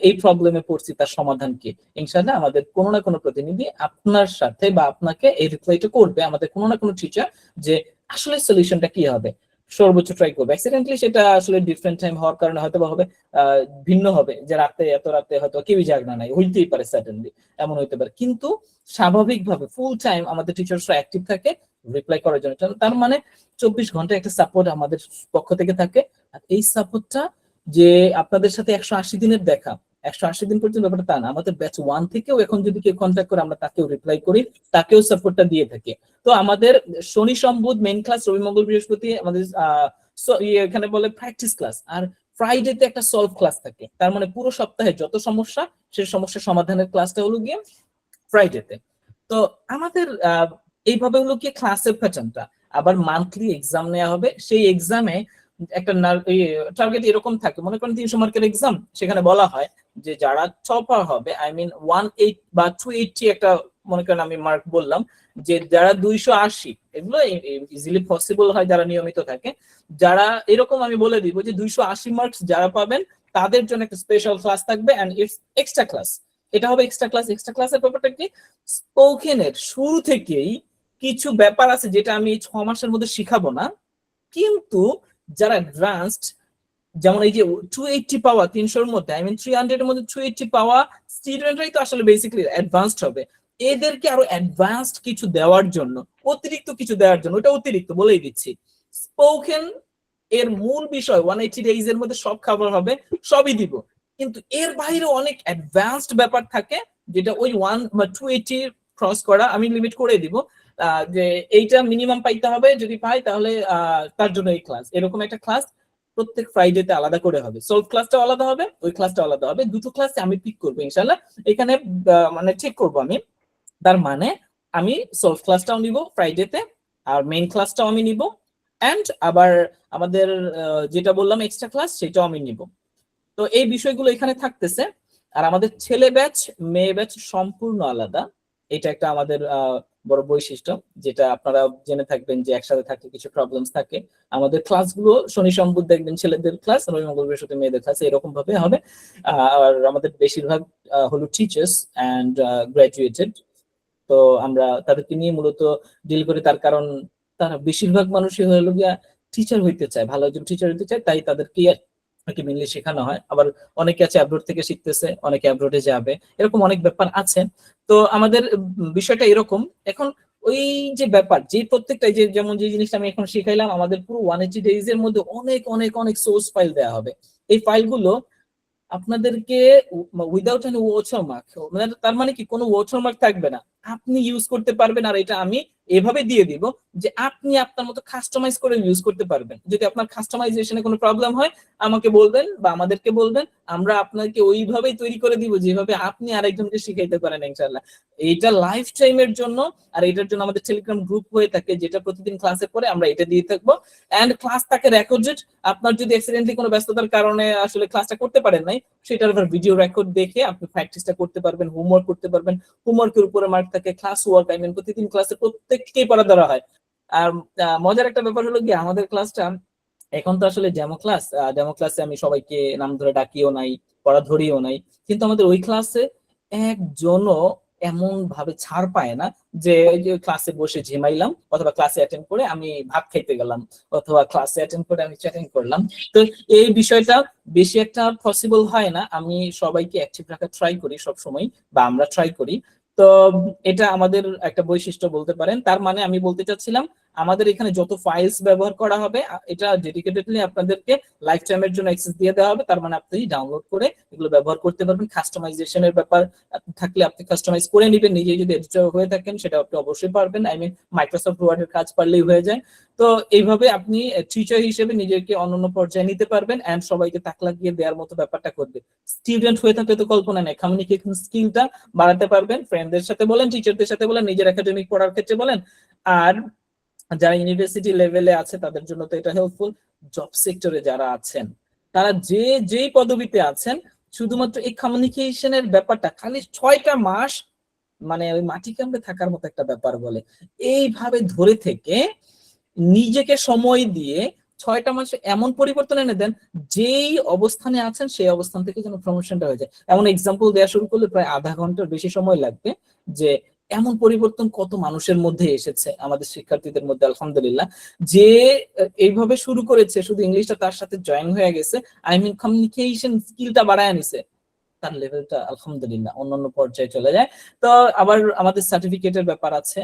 [SPEAKER 1] এই প্রবলেমে পড়ছি, তার সমাধান কি। ইনশাআল্লাহ আমাদের কোনো না কোনো প্রতিনিধি আপনার সাথে বা আপনাকে এই রিপ্লাইটা করবে, আমাদের কোনো না কোনো টিচার, যে আসলে সলিউশনটা কি হবে সর্বোচ্চ ট্রাই করবে। অ্যাক্সিডেন্টলি সেটা আসলে ডিফারেন্ট টাইম হওয়ার কারণে হয়তো বা হবে ভিন্ন হবে, যে রাতে এত রাতে হয়তো কেউই জাগনা নাই, হইতেই পারে সাডেনলি, এমন হইতে পারে। কিন্তু স্বাভাবিকভাবে ফুল টাইম আমাদের টিচার্সরা অ্যাক্টিভ থাকে রিপ্লাই করার জন্য। তার মানে 24 ঘন্টা একটা সাপোর্ট আমাদের পক্ষ থেকে থাকে। আর এই সাপোর্টটা যে আপনাদের সাথে 180 দিনের দেখা, 180 দিন পর্যন্ত ব্যাপারটা তা না, আমাদের ব্যাচ 1 থেকেও এখন যদি কেউ কন্ট্যাক্ট করে আমরা তাকেও রিপ্লাই করি, তাকেও সাপোর্টটা দিয়ে থাকি। তো আমাদের শনি সোম বুধ মেইন ক্লাস, রবি মঙ্গল বৃহস্পতি আমাদের এখানে বলে প্র্যাকটিস ক্লাস, আর ফ্রাইডেতে একটা সলভ ক্লাস থাকে। তার মানে পুরো সপ্তাহে যত সমস্যা, সেই সমস্যা সমাধানের ক্লাসটা হলো গিয়ে ফ্রাইডেতে। তো আমাদের এইভাবে হলো গিয়ে ক্লাসের প্যাটার্নটা। আবার মান্থলি এক্সাম নেওয়া হবে, সেই এক্সামে একটা টার্গেট এরকম থাকে, মনে করেন 300 মার্কের এক্সাম, সেখানে বলা হয় যে যারা টপার হবে, আই মিন 180 বা 280 একটা মনে করেন আমি মার্ক বললাম, যে যারা 280, এগুলো ইজিলি পসিবল হয় যারা নিয়মিত থাকে, যারা এরকম আমি বলে দিব যে 280 মার্কস যারা পাবেন তাদের জন্য একটা স্পেশাল ক্লাস থাকবে, এন্ড ইটস এক্সট্রা ক্লাস। এটা হবে এক্সট্রা ক্লাস। এক্সট্রা ক্লাসের ব্যাপারটা কি, স্পোকেনের শুরু থেকেই কিছু ব্যাপার আছে যেটা আমি 6 মাসের মধ্যে শিখাবো না, কিন্তু যারা অ্যাডভান্সড, যেমন এই যে 280 পাওয়া 300 এর মধ্যে, আই মিন 300 এর মধ্যে 280 পাওয়া স্টুডেন্টরাই তো আসলে বেসিক্যালি অ্যাডভান্সড হবে। এদেরকে আরো অ্যাডভান্সড কিছু দেওয়ার জন্য, অতিরিক্ত কিছু দেওয়ার জন্য, ওটা অতিরিক্ত বলেই দিচ্ছি, স্পোকেন এর মূল বিষয় 180 ডেজ এর মধ্যে সব খাবার হবে, সবই দিব। কিন্তু এর বাইরে অনেক অ্যাডভান্সড ব্যাপার থাকে, যেটা ওই 1 বা 280 ক্রস করা আমি লিমিট করে দিব, যে এইটা মিনিমাম পাইতে হবে, যদি পাই তাহলে তার জন্য এই ক্লাস। এরকম একটা ক্লাস প্রত্যেক ফ্রাইডেতে আলাদা করে হবে। সলভ ক্লাসটা আলাদা হবে, ওই ক্লাসটা আলাদা হবে। দুটো ক্লাস আমি পিক করবো ইনশাআল্লাহ, এখানে মানে ঠিক করবো আমি। তার মানে আমি সলভ ক্লাসটাও নিব ফ্রাইডেতে, আর মেইন ক্লাসটাও আমি নিব, এন্ড আবার আমাদের যেটা বললাম এক্সট্রা ক্লাস, সেটাও আমি নিব। তো এই বিষয়গুলো এখানে থাকতেছে। আর আমাদের ছেলে ব্যাচ মেয়ে ব্যাচ সম্পূর্ণ আলাদা, এটা একটা আমাদের বড় বৈশিষ্ট্য, যেটা আপনারা জেনে থাকবেন যে একসাথে থাকলে কিছু প্রবলেমস থাকে। আমাদের ক্লাসগুলো শনি সোম বুধ দেখবেন ছেলেদের ক্লাস, রবি মঙ্গল বৃহস্পতি মেয়েদের ক্লাস, এরকম ভাবে হবে। আর আমাদের বেশিরভাগ হলো টিচার্স এন্ড গ্রাজুয়েটেড, তো আমরা তাদেরকে নিয়ে মূলত ডিল করি। তার কারণ তারা বেশিরভাগ মানুষই হলো গিয়া টিচার হইতে চায়, ভালো একজন টিচার হইতে চায়, তাই তাদেরকে মেইনলি শেখানো হয়। আবার অনেকে আছে অ্যাব্রোড থেকে শিখতেছে, অনেকে অ্যাব্রোডে যাবে, এরকম অনেক ব্যাপার আছে। তো আমাদের বিষয়টা এরকম। এখন ওই যে ব্যাপার, যে প্রত্যেকটা যে যেমন যে জিনিসটা আমি এখন শিখাইলাম, আমাদের পুরো 180 ডেজ এর মধ্যে অনেক অনেক অনেক সোর্স ফাইল দেওয়া হবে। এই ফাইলগুলো আপনাদেরকে উইদাউট এনি ওয়াটারমার্ক, মানে তার মানে কি কোনো ওয়াটারমার্ক থাকবে না, আপনি ইউজ করতে পারবেন। আর এটা আমি এভাবে দিয়ে দিব যে আপনি আপনার মতো কাস্টমাইজ করে ইউজ করতে পারবেন। যদি আপনার কাস্টমাইজেশনে কোনো প্রবলেম হয় আমাকে বলবেন বা আমাদেরকে বলবেন, আমরা আপনাকে ওইভাবেই তৈরি করে দিব যেভাবে আপনি আরেকজনকে শিখাইতে পারেন ইনশাআল্লাহ। এইটা লাইফ টাইমের জন্য। আর এটার জন্য আমাদের টেলিগ্রাম গ্রুপ হয়ে থাকে, যেটা প্রতিদিন ক্লাসের পরে আমরা এটা দিয়ে থাকবো, এন্ড ক্লাস থাকে রেকর্ডেড। আপনার যদি অ্যাক্সিডেন্টলি কোনো ব্যস্ততার কারণে আসলে ক্লাসটা করতে পারেন নাই, সেটার উপর ভিডিও রেকর্ড দেখে আপনি প্র্যাকটিসটা করতে পারবেন, হোমওয়ার্ক করতে পারবেন। হোমওয়ার্কের উপরে মার্ক থাকে, ক্লাস ওয়ার্ক, আই মিন প্রতিদিন ক্লাসে প্রত্যেককেই পড়া ধরা হয়। আর মজার একটা ব্যাপার হলো কি, আমাদের ক্লাসটা এখন তো আসলে ডেমো ক্লাস, ডেমো ক্লাসে আমি সবাইকে নাম ধরে ডাকিও নাই, পড়া ধরিও নাই, কিন্তু আমাদের ওই ক্লাসে একজনও এমন ভাবে ছাড় পায় না যে ক্লাসে বসে ঝিমাইলাম, অথবা ক্লাসে অ্যাটেন্ড করে আমি ভাত খাইতে গেলাম, অথবা ক্লাসে অ্যাটেন্ড করে আমি চ্যাটিং করলাম। তো এই বিষয়টা বেশি একটা পসিবল হয় না। আমি সবাইকে অ্যাক্টিভ রাখার ট্রাই করি সব সময়, বা আমরা ট্রাই করি। তো এটা আমাদের একটা বৈশিষ্ট্য বলতে পারেন। তার মানে আমি বলতে চাচ্ছিলাম, আমাদের এখানে যত ফাইলস ব্যবহার করা হবে, এটা ডেডিকেটেডলি আপনাদেরকে লাইফ টাইমের জন্য অ্যাক্সেস দিয়ে দেওয়া হবে। তার মানে আপনি ডাউনলোড করে এগুলো ব্যবহার করতে পারবেন। কাস্টমাইজেশনের ব্যাপার থাকলে আপনি কাস্টমাইজ করে নেবেন, নিজে যদি এডিটর হয়ে থাকেন সেটা আপনি অবশ্যই পারবেন। আই মিন মাইক্রোসফট ওয়ার্ডের কাজ পারলেই হয়ে যায়। তো এইভাবে আপনি টিচার হিসেবে নিজেকে অন্যান্য পর্যায়ে নিতে পারবেন, এন্ড সবাইকে তাক লাগিয়ে দেওয়ার মতো ব্যাপারটা করবে। স্টুডেন্ট হয়ে থাকলে তো কল্পনা নেই, কমিউনিকেশন স্কিলটা বাড়াতে পারবেন, ফ্রেন্ডদের সাথে বলেন, টিচারদের সাথে বলেন, নিজের একাডেমিক পড়ার ক্ষেত্রে বলেন। আর যারা ইউনিভার্সিটি লেভেলে আছে তাদের জন্য তো এটা হেল্পফুল। জব সেক্টরে যারা আছেন, তারা যেই পদবিতে আছেন, শুধুমাত্র এই কমিউনিকেশনের ব্যাপারটা খালি 6টা মাস মানে ওই মাটি কামড়ে থাকার মতো একটা ব্যাপার বলে, এইভাবে ধরে থেকে নিজেকে সময় দিয়ে 6টা মাসে এমন পরিবর্তন এনে দেন যেই অবস্থানে আছেন সেই অবস্থান থেকে যেন প্রমোশনটা হয়ে যায়। এমন এক্সাম্পল দেওয়া শুরু করলে প্রায় আধা ঘন্টার বেশি সময় লাগবে, যে এমন পরিবর্তন কত মানুষের মধ্যে এসেছে আমাদের শিক্ষার্থীদের মধ্যে আলহামদুলিল্লাহ। যে এইভাবে শুরু করেছে, শুধু ইংলিশটা তার সাথে জয়েন হয়ে গেছে, আই মিন কমিউনিকেশন স্কিলটা বাড়ায় নিছে, তার লেভেলটা আলহামদুলিল্লাহ অন্যান্য পর্যায়ে চলে যায়। তো আবার আমাদের সার্টিফিকেটের ব্যাপার আছে,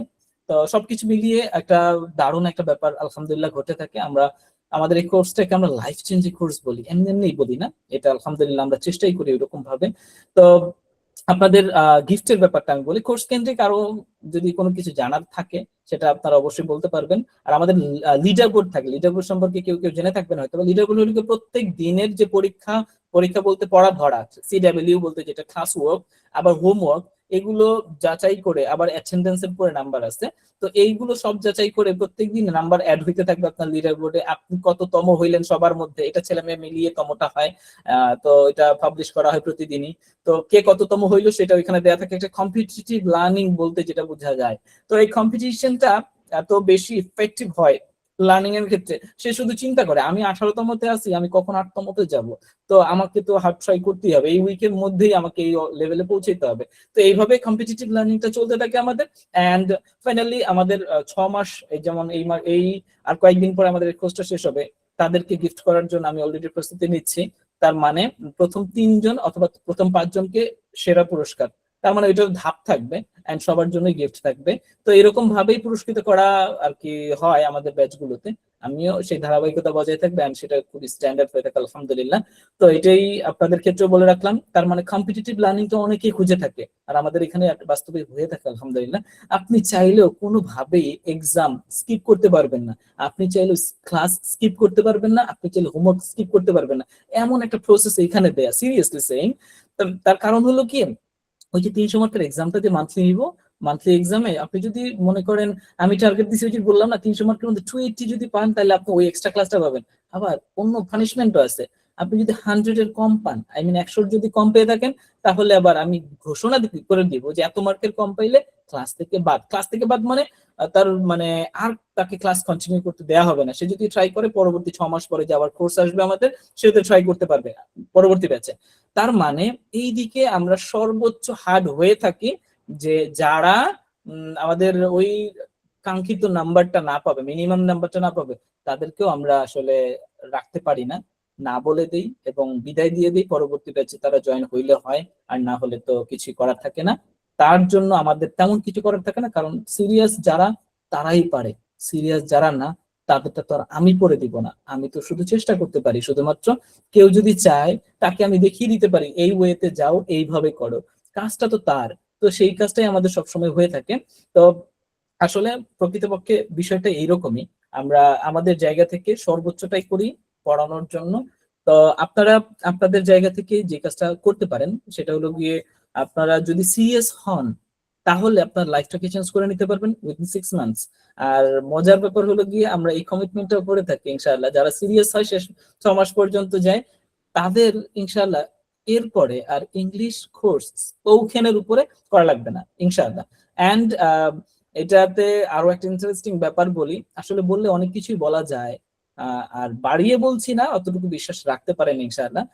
[SPEAKER 1] তো সবকিছু মিলিয়ে একটা দারুণ একটা ব্যাপার আলহামদুলিল্লাহ ঘটে থাকে। আমরা আমাদের এই কোর্সটাকে আমরা লাইফ চেঞ্জিং কোর্স বলি, এমনি এমনি বলি না, এটা আলহামদুলিল্লাহ আমরা চেষ্টাই করি এরকম ভাবে। তো আপনাদের গিফটের ব্যাপারটা আমি বলি, কোর্স কেন্দ্রিক আরো যদি কোনো কিছু জানার থাকে সেটা আপনারা অবশ্যই বলতে পারবেন। আর আমাদের লিডার বোর্ড থাকে, লিডার বোর্ড সম্পর্কে কেউ কেউ জেনে থাকবেন হয়তো। লিডার বোর্ড হলো প্রত্যেক দিনের যে পরীক্ষা বলতে পড়া ধরা, সিডব্লিউ বলতে যেটা ক্লাস ওয়ার্ক, আবার হোমওয়ার্ক, এগুলো যাচাই করে, আবার অ্যাটেন্ডেন্সের পরে নাম্বার আছে, তো এইগুলো সব যাচাই করে প্রত্যেকদিন নাম্বার অ্যাড হইতে থাকবে আপনার লিডার বোর্ডে। আপনি কততম হইলেন সবার মধ্যে, এটা ছেলে মেয়ে মিলিয়ে তমটা হয়, তো এটা পাবলিশ করা হয় প্রতিদিনই। তো কে কততম হইলো সেটা ওইখানে দেওয়া থাকে। একটা কম্পিটিটিভ লার্নিং বলতে যেটা বোঝা যায়। তো এই কম্পিটিশনটা এত বেশি ইফেক্টিভ হয় লার্নিং এর ক্ষেত্রে, সে শুধু চিন্তা করে আমি 18তমতে আছি, আমি কখন 8তমতে যাব, তো আমাকে তো হার্ড ট্রাই করতেই হবে, এই উইকের মধ্যেই আমাকে এই লেভেলে পৌঁছাতে হবে। তো এইভাবে কম্পিটিটিভ লার্নিংটা চলতে থাকে আমাদের। এন্ড ফাইনালি আমাদের 6 মাস, যেমন এই আর কয়েকদিন পরে আমাদের কোর্সটা শেষ হবে, তাদেরকে গিফট করার জন্য আমি অলরেডি প্রস্তুতি নিচ্ছি। তার মানে প্রথম 3 জন অথবা প্রথম 5 জনকে সেরা পুরস্কার, তার মানে ওইটার ধাপ থাকবে এন্ড সবার জন্যই গিফট থাকবে। তো এরকম ভাবেই পুরস্কৃত করা আর কি হয় আমাদের ব্যাচগুলোতে। আমিও সেই ধারাবাহিকতা বজায় থাকবে এন্ড সেটা খুবই স্ট্যান্ডার্ড হয়ে থাকে আলহামদুলিল্লাহ। তো এটাই আপনাদের ক্ষেত্রে বলে রাখলাম। তার মানে কম্পিটিটিভ লার্নিং তো অনেকেই খুঁজে থাকে, আর আমাদের এখানে বাস্তবে হয়ে থাকে আলহামদুলিল্লাহ। আপনি চাইলেও কোনোভাবেই এক্সাম স্কিপ করতে পারবেন না, আপনি চাইলেও ক্লাস স্কিপ করতে পারবেন না, আপনি চাইলে হোমওয়ার্ক স্কিপ করতে পারবেন না, এমন একটা প্রসেস এখানে দেয়া, সিরিয়াসলি সেইং। তার কারণ হলো কি, ওই যে 300 মার্কের এক্সামটা যে মান্থলি নিব, মান্থলি এক্সামে আপনি যদি মনে করেন, আমি টার্গেট দিছি ওই যে বললাম না 300 মার্কের মধ্যে 280 যদি পান, তাহলে আপনি ওই এক্সট্রা ক্লাসটা পাবেন। আবার অন্য পানিশমেন্টও আছে, আপনি যদি 100 এর কম পান, আই মিন 100 যদি কম পেয়ে থাকেন, তাহলে আবার আমি ঘোষণা করে দিব যে এত মার্কের কম পাইলে ক্লাস থেকে বাদ মানে তার মানে আর তাকে ক্লাস কন্টিনিউ করতে দেওয়া হবে না। সে যদি ট্রাই করে পরবর্তী 6 মাস পরে যে আবার কোর্স আসবে আমাদের, সে তো ট্রাই করতে পারবে পরবর্তী ব্যাচে। তার মানে এই দিকে আমরা সর্বোচ্চ হার্ড হয়ে থাকি, যে যারা আমাদের ওই কাঙ্ক্ষিত নাম্বারটা না পাবে, মিনিমাম নাম্বারটা না পাবে, তাদেরকেও আমরা আসলে রাখতে পারি না, না বলে দেই এবং বিদায় দিয়ে দিই। পরবর্তী ব্যাচে তারা জয়েন হইলে হয়, আর না হলে তো কিছু করার থাকে না। তার জন্য আমাদের তেমন কিছু করার থাকে না, কারণ সিরিয়াস যারা তারাই পারে, সিরিয়াস যারা না তাদেরটা তো আর আমি করে দিব না। আমি তো শুধু চেষ্টা করতে পারি, শুধুমাত্র কেউ যদি চায় তাকে আমি দেখিয়ে দিতে পারি এই ওয়েতে যাও, এইভাবে করো, কাজটা তো তার। তো সেই কাজটাই আমাদের সবসময় হয়ে থাকে। তো আসলে প্রকৃতপক্ষে বিষয়টা এইরকমই, আমরা আমাদের জায়গা থেকে সর্বোচ্চটাই করি পড়ানোর জন্য। তো আপনারা আপনাদের জায়গা থেকে যে কাজটা করতে পারেন সেটা হলো গিয়ে, আপনারা যদি সিরিয়াস হন তাহলে আপনার লাইফটাকে চেঞ্জ করে নিতে পারবেন উইদিন 6 মান্থস। আর মজার ব্যাপার হলো গিয়ে, আমরা এই কমিটমেন্টটা করে থাকি ইনশাআল্লাহ, যারা সিরিয়াস হয় শেষ 6 মাস পর্যন্ত যায়, তাদের ইনশাআল্লাহ এরপরে আর ইংলিশ কোর্স স্পোকেনের উপরে করা লাগবে না ইনশাআল্লাহ। এন্ড এটাতে আরো একটা ইন্টারেস্টিং ব্যাপার বলি, আসলে বললে অনেক কিছুই বলা যায়, আর বাড়িয়ে বলছি না, অতটুকু বিশ্বাস রাখতে পারেন ইনশাআল্লাহ।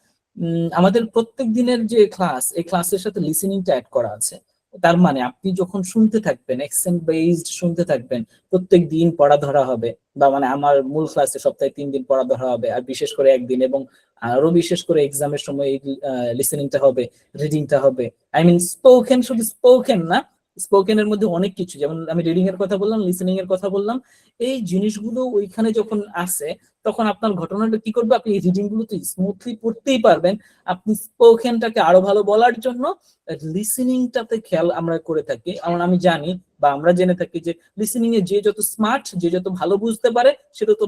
[SPEAKER 1] আমাদের প্রত্যেক দিনের যে ক্লাস, এই ক্লাসের সাথে লিসেনিংটা অ্যাড করা আছে। তার মানে আপনি যখন শুনতে থাকবেন, অ্যাকসেন্ট বেসড শুনতে থাকবেন, প্রত্যেক দিন পড়া ধরা হবে, বা মানে আমার মূল ক্লাসে সপ্তাহে 3 দিন পড়া ধরা হবে, আর বিশেষ করে একদিন, এবং আরো বিশেষ করে এক্সামের সময় এই লিসেনিংটা হবে, রিডিংটা হবে। আই মিন স্পোকেন, শুধু স্পোকেন না, স্পোকেনের মধ্যে অনেক কিছু, যেমন আমি রিডিং এর কথা বললাম, লিসেনিং এর কথা বললাম, এই জিনিসগুলো ওইখানে যখন আসে, তখন আপনার ঘটনাটা কি করবে, আপনি এই রিডিং গুলো তো স্মুথলি পড়তেই পারবেন। আপনি স্পোকেনটাকে আরো ভালো বলার জন্য লিসেনিংটাতে খেয়াল আমরা করে থাকি। আমি জানি বা আমরা জেনে থাকি যে লিসেনিং এ যে যত স্মার্ট, যে যত ভালো বুঝতে পারে, সে তত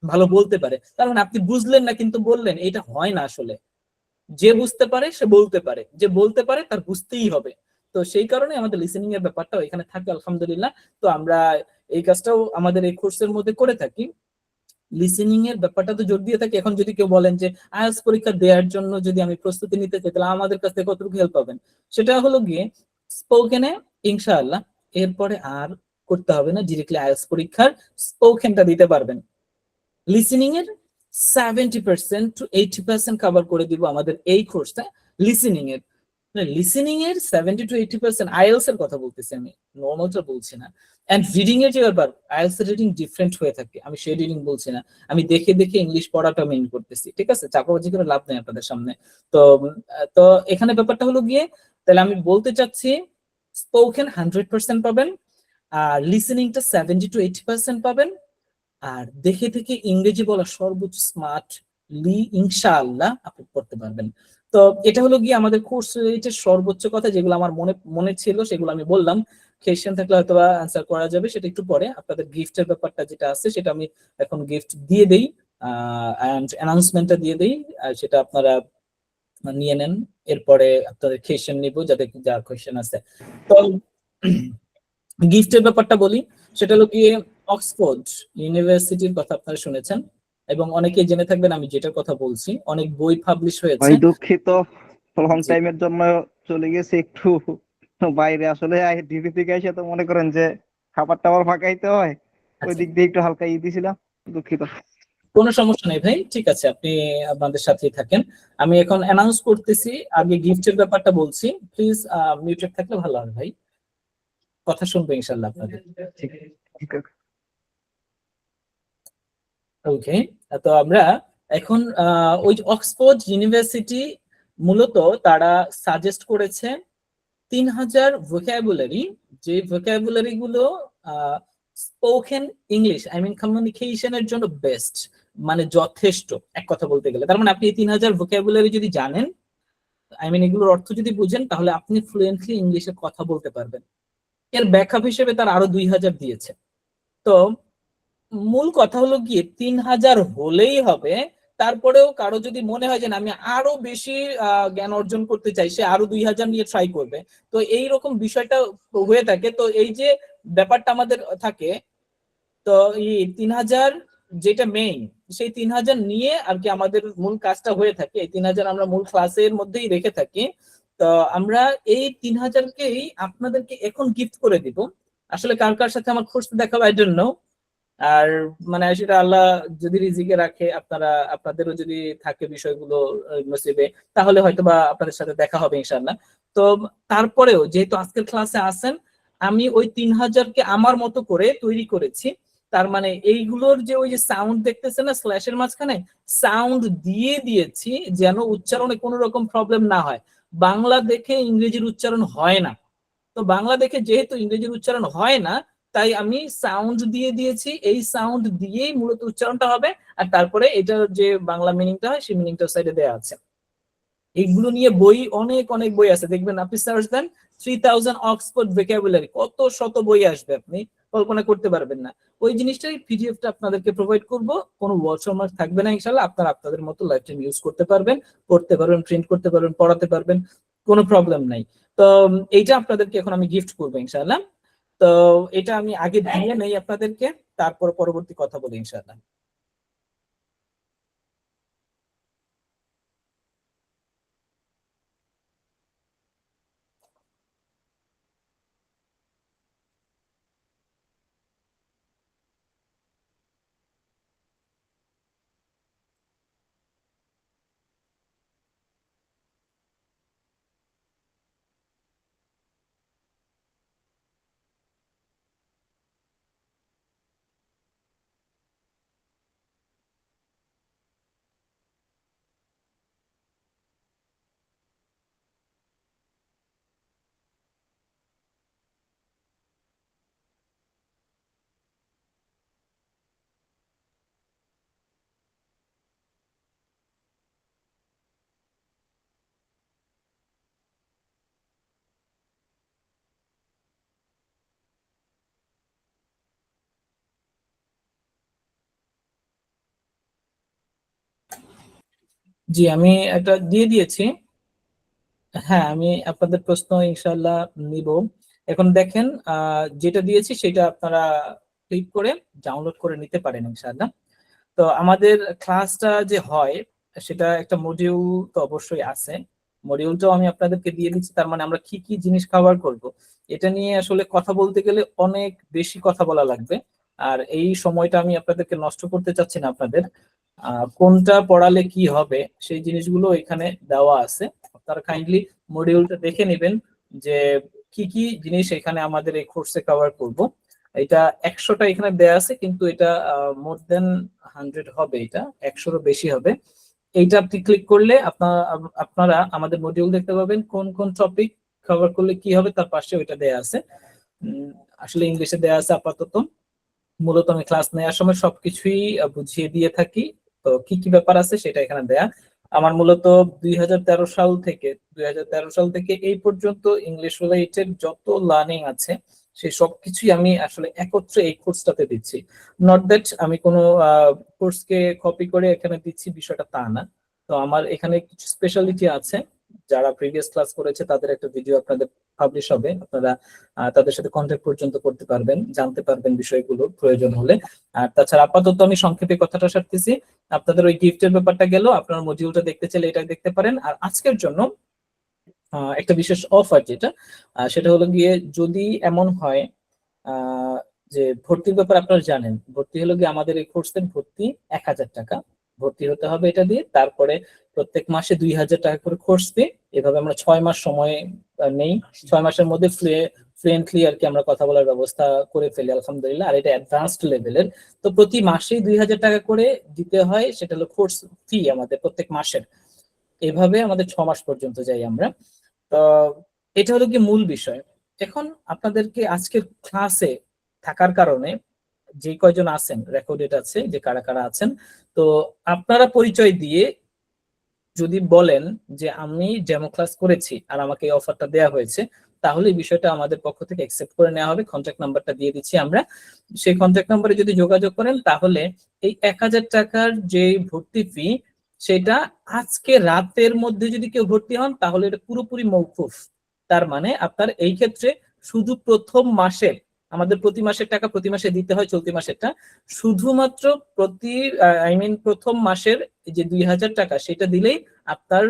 [SPEAKER 1] ভালো বলতে পারে। কারণ আপনি বুঝলেন না কিন্তু বললেন, এটা হয় না আসলে। যে বুঝতে পারে সে বলতে পারে, যে বলতে পারে তার বুঝতেই হবে। তো সেই কারণে আমাদের লিসেনিং এর ব্যাপারটাও এখানে থাকে আলহামদুলিল্লাহ। তো আমরা এই কাজটাও আমাদের এই কোর্সের মধ্যে করে থাকি। লিসেনিং এর ব্যাপারটা তো জোর দিয়ে থাকে। এখন যদি কেউ বলেন যে আইএলটিএস পরীক্ষা দেওয়ার জন্য যদি আমি প্রস্তুতি নিতে চাই, তাহলে আমাদের কাছ থেকে কতটুকু হেল্প পাবেন? সেটা হলো গিয়ে স্পোকেনে ইনশাআল্লাহ এরপরে আর করতে হবে না, ডিরেক্টলি আইএলটিএস পরীক্ষার স্পোকেনটা দিতে পারবেন। লিসেনিং এর 70% to 80% কভার করে দিব আমাদের এই কোর্সটা লিসেনিং এর। লিসেনিং এর 70 to 80% আইএলটিএস এর কথা বলতেছি, আমি নরমালটা বলছি না। এন্ড রিডিং এর যে ব্যাপার, আইএলটিএস এর রিডিং ডিফারেন্ট হয়ে থাকে, আমি সেই রিডিং বলছি না, আমি দেখে দেখে ইংলিশ পড়াটা মেইন করতেছি, ঠিক আছে? চাপাবাজি করে লাভ নেই আপনাদের সামনে। তো তো এখানে ব্যাপারটা হলো গিয়ে, তাহলে আমি বলতে চাচ্ছি স্পোকেন 100% পাবেন, আর লিসেনিংটা 70 to 80% পাবেন, আর দেখে দেখে ইংরেজি বলা সর্বোচ্চ স্মার্টলি ইনশাআল্লাহ আপনি করতে পারবেন। তো এটা হলো গিয়ে আমাদের কোর্স রিলেটেড সর্বোচ্চ কথা, যেগুলো আমার মনে ছিল সেগুলো আমি বললাম। কোয়েশ্চেন থাকলে হয়তো আনসার করা যাবে, সেটা একটু পরে। আপনাদের গিফটের ব্যাপারটা যেটা আছে সেটা আমি এখন গিফট দিয়ে দেই, অ্যানাউন্সমেন্টটা দিয়ে দেই, আর সেটা আপনারা নিয়ে নেন। এরপরে আপনাদের কোয়েশ্চেন নিব, যাদের যা কোয়েশ্চেন আছে। তো গিফটের ব্যাপারটা বলি, সেটা হলো গিয়ে অক্সফোর্ড ইউনিভার্সিটির কথা আপনারা শুনেছেন, এবং অনেকেই জেনে থাকবেন আমি যেটার কথা বলছি। অনেক বই পাবলিশ হয়েছে।
[SPEAKER 4] ভাই দুঃখিত, লং টাইমের জন্য চলে গেছে একটু বাইরে। আসলে ডিউটি থেকে এসে তো মনে করেন যে খাবার টাবার ফাঁকাইতে হয়, ওই দিক দিয়ে একটু হালকা দিছিলাম, দুঃখিত।
[SPEAKER 1] কোনো সমস্যা নেই ভাই, ঠিক আছে, আপনি আপনাদের সাথেই থাকেন। আমি এখন অ্যানাউন্স করতেছি, আগে গিফটের ব্যাপারটা বলছি। প্লিজ মিউটেড থাকলে ভালো হয় ভাই, কথা শুনবো ইনশাআল্লাহ আপনাদের।
[SPEAKER 4] ঠিক আছে।
[SPEAKER 1] ওকে, তো আমরা এখন ওই অক্সফোর্ড ইউনিভার্সিটি মূলত তারা সাজেস্ট করেছে 3000 ভোকাবুলারি, যে ভোকাবুলারি গুলো স্পোকেন ইংলিশ কমিউনিকেশনের জন্য বেস্ট, মানে যথেষ্ট এক কথা বলতে গেলে। তার মানে আপনি এই 3000 ভোকাবুলারি যদি জানেন, এগুলোর অর্থ যদি বুঝেন, তাহলে আপনি ফ্লুয়েন্টলি ইংলিশে কথা বলতে পারবেন। এর ব্যাকআপ হিসেবে তার আরো 2000 দিয়েছে। তো মূল কথা হলো গিয়ে 3000 হলেই হবে। তারপরেও কারো যদি মনে হয় যে আমি আরো বেশি জ্ঞান অর্জন করতে চাই, সে আরো 2000 নিয়ে ট্রাই করবে। তো এইরকম বিষয়টা হয়ে থাকে। তো এই যে ব্যাপারটা আমাদের থাকে, তো এই 3000 যেটা মেইন, সেই 3000 নিয়ে আর কি আমাদের মূল কাজটা হয়ে থাকে। এই 3000 আমরা মূল ক্লাসের মধ্যেই রেখে থাকি। তো আমরা এই 3000কেই আপনাদেরকে এখন গিফট করে দিব। আসলে কার কার সাথে আমার কোর্স দেখাবো আই ডোন্ট নো, আর মানে সেটা আল্লাহ যদি রিজিকে রাখে, আপনাদেরও যদি থাকে বিষয়গুলো নসিবে, তাহলে হয়তো বা আপনাদের সাথে দেখা হবে ইনশাআল্লাহ। তো তারপরেও যেহেতু আজকের ক্লাসে আসেন, আমি ওই 3000কে আমার মতো করে তৈরি করেছি। তার মানে এইগুলোর যে ওই যে সাউন্ড দেখতেছেন না স্ল্যাশের মাঝখানে, সাউন্ড দিয়ে দিয়েছি যেন উচ্চারণে কোনো রকম প্রবলেম না হয়। বাংলা দেখে ইংরেজির উচ্চারণ হয় না, তো বাংলা দেখে যেহেতু ইংরেজির উচ্চারণ হয় না, তাই আমি সাউন্ড দিয়ে দিয়েছি। এই সাউন্ড দিয়েই মূলত উচ্চারণটা হবে, আর তারপরে এটার যে বাংলা মিনিংটা হয় সেই মিনিংটা সাইডে দেওয়া আছে। এইগুলো নিয়ে বই অনেক অনেক বই আছে, দেখবেন আপনি সার্চ দেন 3000 অক্সফোর্ড ভোকাবুলারি, কত শত বই আসবে আপনি কল্পনা করতে পারবেন না। ওই জিনিসটাই পিডিএফটা আপনাদেরকে প্রোভাইড করব, কোনো ওয়াটারমার্ক থাকবে না ইনশাআল্লাহ। আপনারা আপনাদের মতো লাইফ টাইম ইউজ করতে পারবেন, পড়তে পারবেন, প্রিন্ট করতে পারবেন, পড়াতে পারবেন, কোনো প্রবলেম নাই। তো এইটা আপনাদেরকে এখন আমি গিফট করবো ইনশাআল্লাহ। তো এটা আমি আগে দিয়ে নেই আপনাদেরকে, তারপর পরবর্তী কথা বলি ইনশাআল্লাহ। জি, আমি একটা দিয়ে দিয়েছি। হ্যাঁ, আমি আপনাদের প্রশ্ন ইনশাআল্লাহ নিব। এখন দেখেন যেটা দিয়েছি সেটা আপনারা ক্লিক করে ডাউনলোড করে নিতে পারেন ইনশাআল্লাহ। তো আমাদের ক্লাসটা যে হয় সেটা একটা মডিউল তো অবশ্যই আছে, মডিউলটাও আমি আপনাদেরকে দিয়ে দিচ্ছি। তার মানে আমরা কি কি জিনিস কভার করব এটা নিয়ে আসলে কথা বলতে গেলে অনেক বেশি কথা বলা লাগবে, আর এই সময়টা আমি আপনাদেরকে নষ্ট করতে চাচ্ছি না। আপনাদের কোনটা পড়ালে কি হবে সেই জিনিসগুলো এখানে দেওয়া আছে, আপনারা কাইন্ডলি মডিউলটা দেখে নেবেন যে কি কি জিনিস এখানে আমাদের এই কোর্সে কভার করব। এটা 100টা এখানে দেয়া আছে, কিন্তু এটা মোর দেন 100 হবে, এটা 100-এরও বেশি হবে। এইটা আপনি ক্লিক করলে আপনারা আমাদের মডিউল দেখতে পাবেন, কোন কোন টপিক কভার করলে কি হবে, তার পাশে ওইটা দেয়া আছে। আসলে ইংলিশে দেয়া আছে আপাতত, মূলত আমি ক্লাস নেওয়ার সময় সবকিছুই বুঝিয়ে দিয়ে থাকি। তো কি কি ব্যাপার আছে সেটা এখানে দেয়া। আমার মূলত 2013 সাল থেকে এই পর্যন্ত ইংলিশ রিলেটেড যত লার্নিং আছে সেই সবকিছুই আমি আসলে একত্রে এই কোর্সটাতে দিচ্ছি। নট দ্যাট আমি কোনো কোর্সকে কপি করে এখানে দিচ্ছি, বিষয়টা তা না। তো আমার এখানে কিছু স্পেশালিটি আছে, যারা প্রিভিয়াস ক্লাস করেছে তাদের একটা ভিডিও আপনাদের পাবলিশ হবে, আপনারা তাদের সাথে কন্ট্যাক্ট পর্যন্ত করতে পারবেন, জানতে পারবেন বিষয়গুলো প্রয়োজন হলে। আর তাছাড়া আপাতত আমি সংক্ষেপে কথাটা সারতেছি। আপনাদের ওই গিফটের ব্যাপারটা গেল, আপনার মডিউলটা দেখতে চাইলে এটা দেখতে পারেন। আর আজকের জন্য একটা বিশেষ অফার যেটা সেটা হলো গিয়ে, যদি এমন হয় যে ভর্তির ব্যাপার আপনারা জানেন, ভর্তি হলো গিয়ে আমাদের এই কোর্সের ভর্তি 1000 টাকা ভর্তি হতে হবে এটা দিয়ে। তারপরে প্রত্যেক মাসে 2000 টাকা করে কোর্স ফি। এভাবে আমরা 6 মাস সময় নেই, 6 মাসের মধ্যে ফ্লুয়েন্টলি আর কি আমরা কথা বলার ব্যবস্থা করে ফেলি আলহামদুলিল্লাহ। আর এটা অ্যাডভান্সড লেভেলের, তো প্রতি মাসেই 2000 টাকা করে দিতে হয়, সেটা হলো কোর্স ফি আমাদের প্রত্যেক মাসের। এভাবে আমাদের 6 মাস পর্যন্ত যাই আমরা। তো এটা হলো কি মূল বিষয়। এখন আপনাদেরকে আজকের ক্লাসে থাকার কারণে যে কয়জন আছেন, রেকর্ডেড আছে যে কারা কারা আছেন, তো আপনারা পরিচয় দিয়ে যদি বলেন যে আমি ডেমো ক্লাস করেছি আর আমাকে এই অফারটা দেওয়া হয়েছে, তাহলে এই বিষয়টা আমাদের পক্ষ থেকে অ্যাকসেপ্ট করে নেওয়া হবে। কন্ট্যাক্ট নাম্বারটা দিয়ে দিচ্ছি আমরা, সেই কন্ট্যাক্ট নাম্বারে যদি যোগাযোগ করেন তাহলে এই 1000 টাকার যে ভর্তি ফি সেটা আজকে রাতের মধ্যে যদি কেউ ভর্তি হন তাহলে এটা পুরোপুরি মওকুফ। তার মানে আপনার এই ক্ষেত্রে শুধু প্রথম মাসের, আমাদের প্রতি মাসের টাকা প্রতি মাসে দিতে হয়, চলতি মাসেরটা শুধুমাত্র প্রথম মাসের যে 2000 টাকা সেটা দিলেই আপনার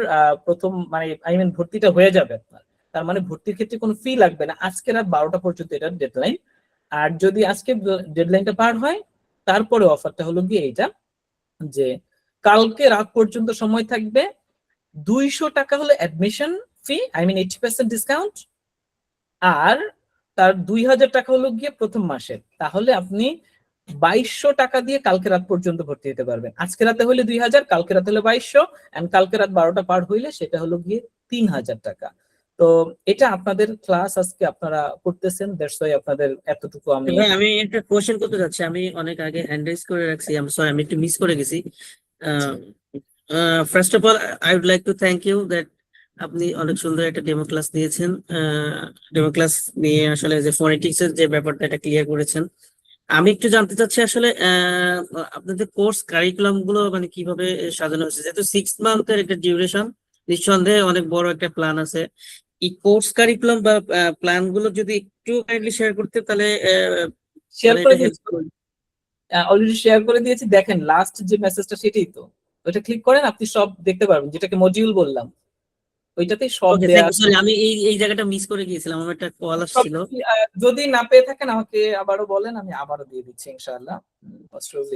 [SPEAKER 1] প্রথম মানে ভর্তিটা হয়ে যাবে আপনার। তার মানে ভর্তির ক্ষেত্রে কোনো ফি লাগবে না। আজকে রাত 12টা পর্যন্ত এটার ডেডলাইন। আর যদি আজকে ডেডলাইনটা পার হয় তারপরে অফারটা হলো গিয়ে এইটা, যে কালকে রাত পর্যন্ত সময় থাকবে। 200 টাকা হলো অ্যাডমিশন ফি, 80% ডিসকাউন্ট। আর তার 2000 টাকা হলো গিয়ে প্রথম মাসের। তাহলে আপনি 2200 টাকা দিয়ে কালকে রাত পর্যন্ত ভর্তি হতে পারবেন। আজকে রাতে হলে 2000, কালকে রাতে হলে 2200, এন্ড কালকে রাত 12টা পার হইলে সেটা হলো গিয়ে 3000 টাকা। তো এটা আপনাদের ক্লাস আজকে আপনারা করতেছেন, দ্যাটস ওয়াই আপনাদের এতটুকু আমি
[SPEAKER 9] আমি একটা কোশ্চেন করতে যাচ্ছি। আমি অনেক আগে হ্যান্ড রাইজ করে রাখছি, আমি সরি, আমি একটু মিস করে গেছি। First of all I would like to thank you that আপনি অনেক সুন্দর একটা ডেমো ক্লাস নিয়েছেন। ডেমো ক্লাস নিয়ে আসলে যে ফোনেটিক্স এর যে ব্যাপারটা এটা ক্লিয়ার করেছেন। আমি একটু জানতে চাচ্ছি আসলে আপনাদের কোর্স কারিকুলাম গুলো মানে কিভাবে সাজানো হয়েছে, যেহেতু 6 মান্থের একটা ডিউরেশন, নিঃসন্দেহে অনেক বড় একটা প্ল্যান আছে। এই কোর্স কারিকুলাম বা প্ল্যান গুলো যদি একটু কাইন্ডলি শেয়ার করতে, তাহলে
[SPEAKER 1] শেয়ার করে দিয়েছি, অলরেডি শেয়ার করে দিয়েছি। দেখেন লাস্ট যে মেসেজটা সেটাই তো, ওটা ক্লিক করেন আপনি সব দেখতে পারবেন, যেটাকে মডিউল বললাম ওইটাতেই সব দেয়া আছে।
[SPEAKER 9] আমি এই জায়গাটা মিস করে গিয়েছিলাম, আমার একটা কল আসছিল।
[SPEAKER 1] যদি না পেয়ে থাকেন আমাকে আবারও বলেন, আমি আবারও দিয়ে দিচ্ছি ইনশাআল্লাহ।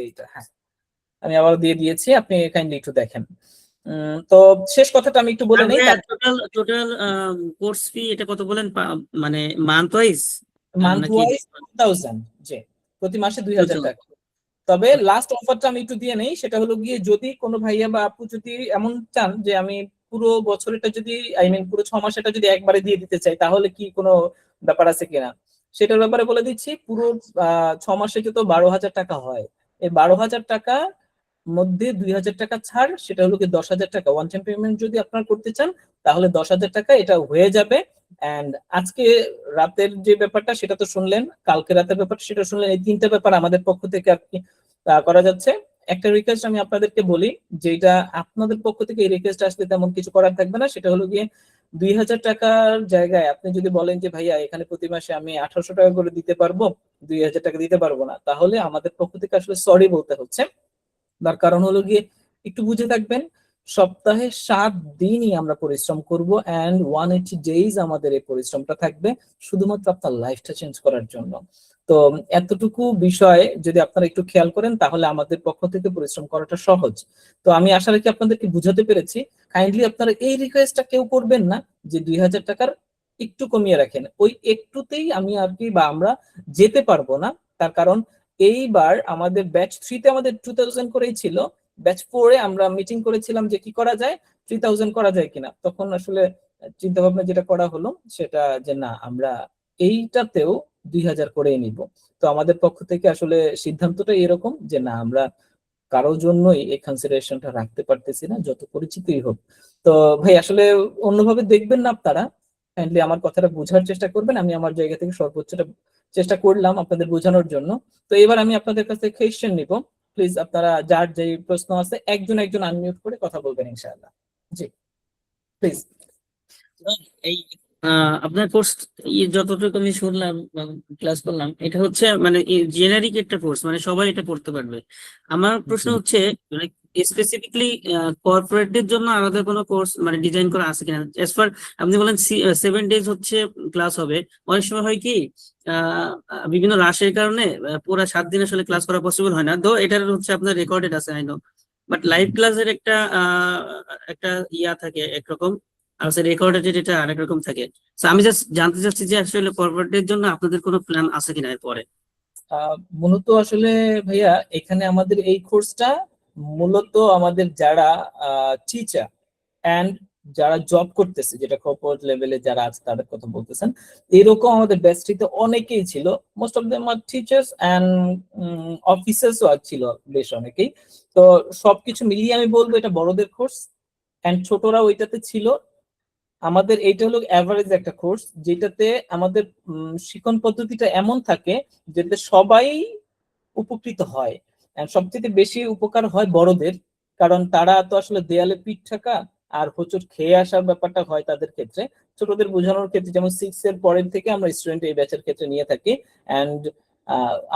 [SPEAKER 1] এইটা হ্যাঁ আমি আবারও দিয়ে দিয়েছি, আপনি কাইন্ডলি একটু দেখেন। তো শেষ কথাটা আমি একটু বলে নেই।
[SPEAKER 9] টোটাল কোর্স ফি এটা কত বলেন, মানে মান্থ ওয়াইজ?
[SPEAKER 1] মান্থ ওয়াইজ 2000, যে প্রতি মাসে 2000 টাকা। তবে লাস্ট অফারটা আমি একটু দিয়ে নেই, সেটা হলো গিয়ে যদি কোনো ভাইয়া বা আপু যদি এমন চান যে আমি পুরো বছরটা যদি পুরো 6 মাস এটা যদি একবারে দিয়ে দিতে চাই, তাহলে কি কোনো ব্যাপার আছে কিনা সেটার ব্যাপারে বলে দিচ্ছি। পুরো 6 মাসে কিন্তু 12,000 টাকা হয়। এই 12,000 টাকা মধ্যে 2000 টাকা ছাড়, সেটা হলো কি 10,000 টাকা। ওয়ান টাইম পেমেন্ট যদি আপনারা করতে চান তাহলে 10,000 টাকা এটা হয়ে যাবে। এন্ড আজকে রাতের যে ব্যাপারটা সেটা তো শুনলেন, কালকে রাতের ব্যাপারটা সেটা শুনলেন, এই তিনটা ব্যাপার আমাদের পক্ষ থেকে আর কি করা যাচ্ছে। একটা রিকোয়েস্ট আমি আপনাদেরকে বলি, যেটা আপনাদের পক্ষ থেকে এই রিকোয়েস্ট আসলে তেমন কিছু করার থাকবে না, সেটা হলো গিয়ে 2000 টাকার জায়গায় আপনি যদি বলেন যে ভাইয়া এখানে প্রতি মাসে আমি 1800 টাকা করে দিতে পারবো, 2000 টাকা দিতে পারবো না, তাহলে আমাদের পক্ষ থেকে আসলে সরি বলতে হচ্ছে। তার কারণ হলো গিয়ে একটু বুঝে থাকবেন, সপ্তাহে 7 দিনই আমরা পরিশ্রম করব, অ্যান্ড 180 ডেজ আমাদের এই পরিশ্রমটা থাকবে শুধুমাত্র আপনার লাইফটা চেঞ্জ করার জন্য। তো এতটুকু বিষয় যদি আপনারা একটু খেয়াল করেন তাহলে আমাদের পক্ষ থেকে পরিশ্রম করাটা সহজ। তো আমি আশা রাখি আপনাদেরকে বুঝাতে পেরেছি। কাইন্ডলি আপনারা এই রিকোয়েস্টটা কেউ করবেন না যে 2000 টাকার একটু কমিয়ে রাখেন, ওই একটুতেই আমি আর কি বা আমরা যেতে পারবো না। তার কারণ এইবার আমাদের ব্যাচ 3 তে আমাদের 2000 করেই ছিল, ব্যাচ 4 এ আমরা মিটিং করেছিলাম যে কি করা যায়, 3000 করা যায় কিনা। তখন আসলে চিন্তা ভাবনা যেটা করা হলো সেটা যে না, আমরা এইটাতেও 2000 করেই নিব। তো আমাদের পক্ষ থেকে আসলে সিদ্ধান্তটা এরকম যে না, আমরা কারোর জন্যই এই কনসিডারেশনটা রাখতে পারতেছি না, যত পরিচিতই হোক। তো ভাই আসলে অন্যভাবে দেখবেন না আপনারা, কাইন্ডলি আমার কথাটা বোঝার চেষ্টা করবেন। আমি আমার জায়গা থেকে সর্বোচ্চটা চেষ্টা করলাম আপনাদের বোঝানোর জন্য। তো এবার আমি আপনাদের কাছে কোয়েশ্চেন নিব, প্লিজ আপনারা যার যে প্রশ্ন আছে একজন একজন আনমিউট করে কথা বলবেন ইনশাআল্লাহ। জি প্লিজ।
[SPEAKER 9] এই আপনার কোর্স যতটুকু আমি শুনলাম ক্লাস করলাম, এটা হচ্ছে মানে জেনারিক একটা কোর্স, মানে সবাই এটা পড়তে পারবে। আমার প্রশ্ন হচ্ছে মানে স্পেসিফিকলি কর্পোরেটদের জন্য আলাদা কোনো কোর্স মানে ডিজাইন করা আছে কিনা? অ্যাজ ফার আপনি বলেন 7 ডেজ হচ্ছে ক্লাস হবে, অনেক সময় হয় কি বিভিন্ন রাশের কারণে পুরো 7 দিন আসলে ক্লাস করা পসিবল হয় না। তো এটার হচ্ছে আপনার রেকর্ডেড আছে আই নো, বাট লাইভ ক্লাসের একটা ইয়া থাকে একরকম, আর রেকর্ডেড এটা আরেক রকম থাকে। তো আমি জাস্ট জানতে চাচ্ছি যে আসলে কর্পোরেটের জন্য আপনাদের কোনো প্ল্যান আছে কিনা এরপরে?
[SPEAKER 1] মূলত আসলে ভাইয়া এখানে আমাদের এই কোর্সটা মূলত আমাদের যারা টিচার অ্যান্ড যারা জব করতেছে, যেটা কর্পোরেট লেভেলে যারা আছে তাদের কথা বলতেছেন, এরকম আমাদের ব্যাচটিতে অনেকেই ছিল। Most of them are teachers and অফিসার্সও ছিল বেশ অনেকেই। তো সবকিছু মিলিয়ে আমি বলবো এটা বড়দের কোর্স, অ্যান্ড ছোটরা ওইটাতে ছিল। আমাদের এইটা হলো অ্যাভারেজ একটা কোর্স, যেটাতে আমাদের শিক্ষণ পদ্ধতিটা এমন থাকে যাতে সবাই উপকৃত হয়। সবচেয়ে বেশি উপকার হয় বড়দের, কারণ তারা তো আসলে দেয়ালে পিঠ ঠেকা আর হোঁচট খেয়ে আসার ব্যাপারটা হয় তাদের ক্ষেত্রে। ছোটদের বোঝানোর ক্ষেত্রে যেমন 6 এর পরের থেকে আমরা স্টুডেন্ট এই ব্যাচের ক্ষেত্রে নিয়ে থাকি। অ্যান্ড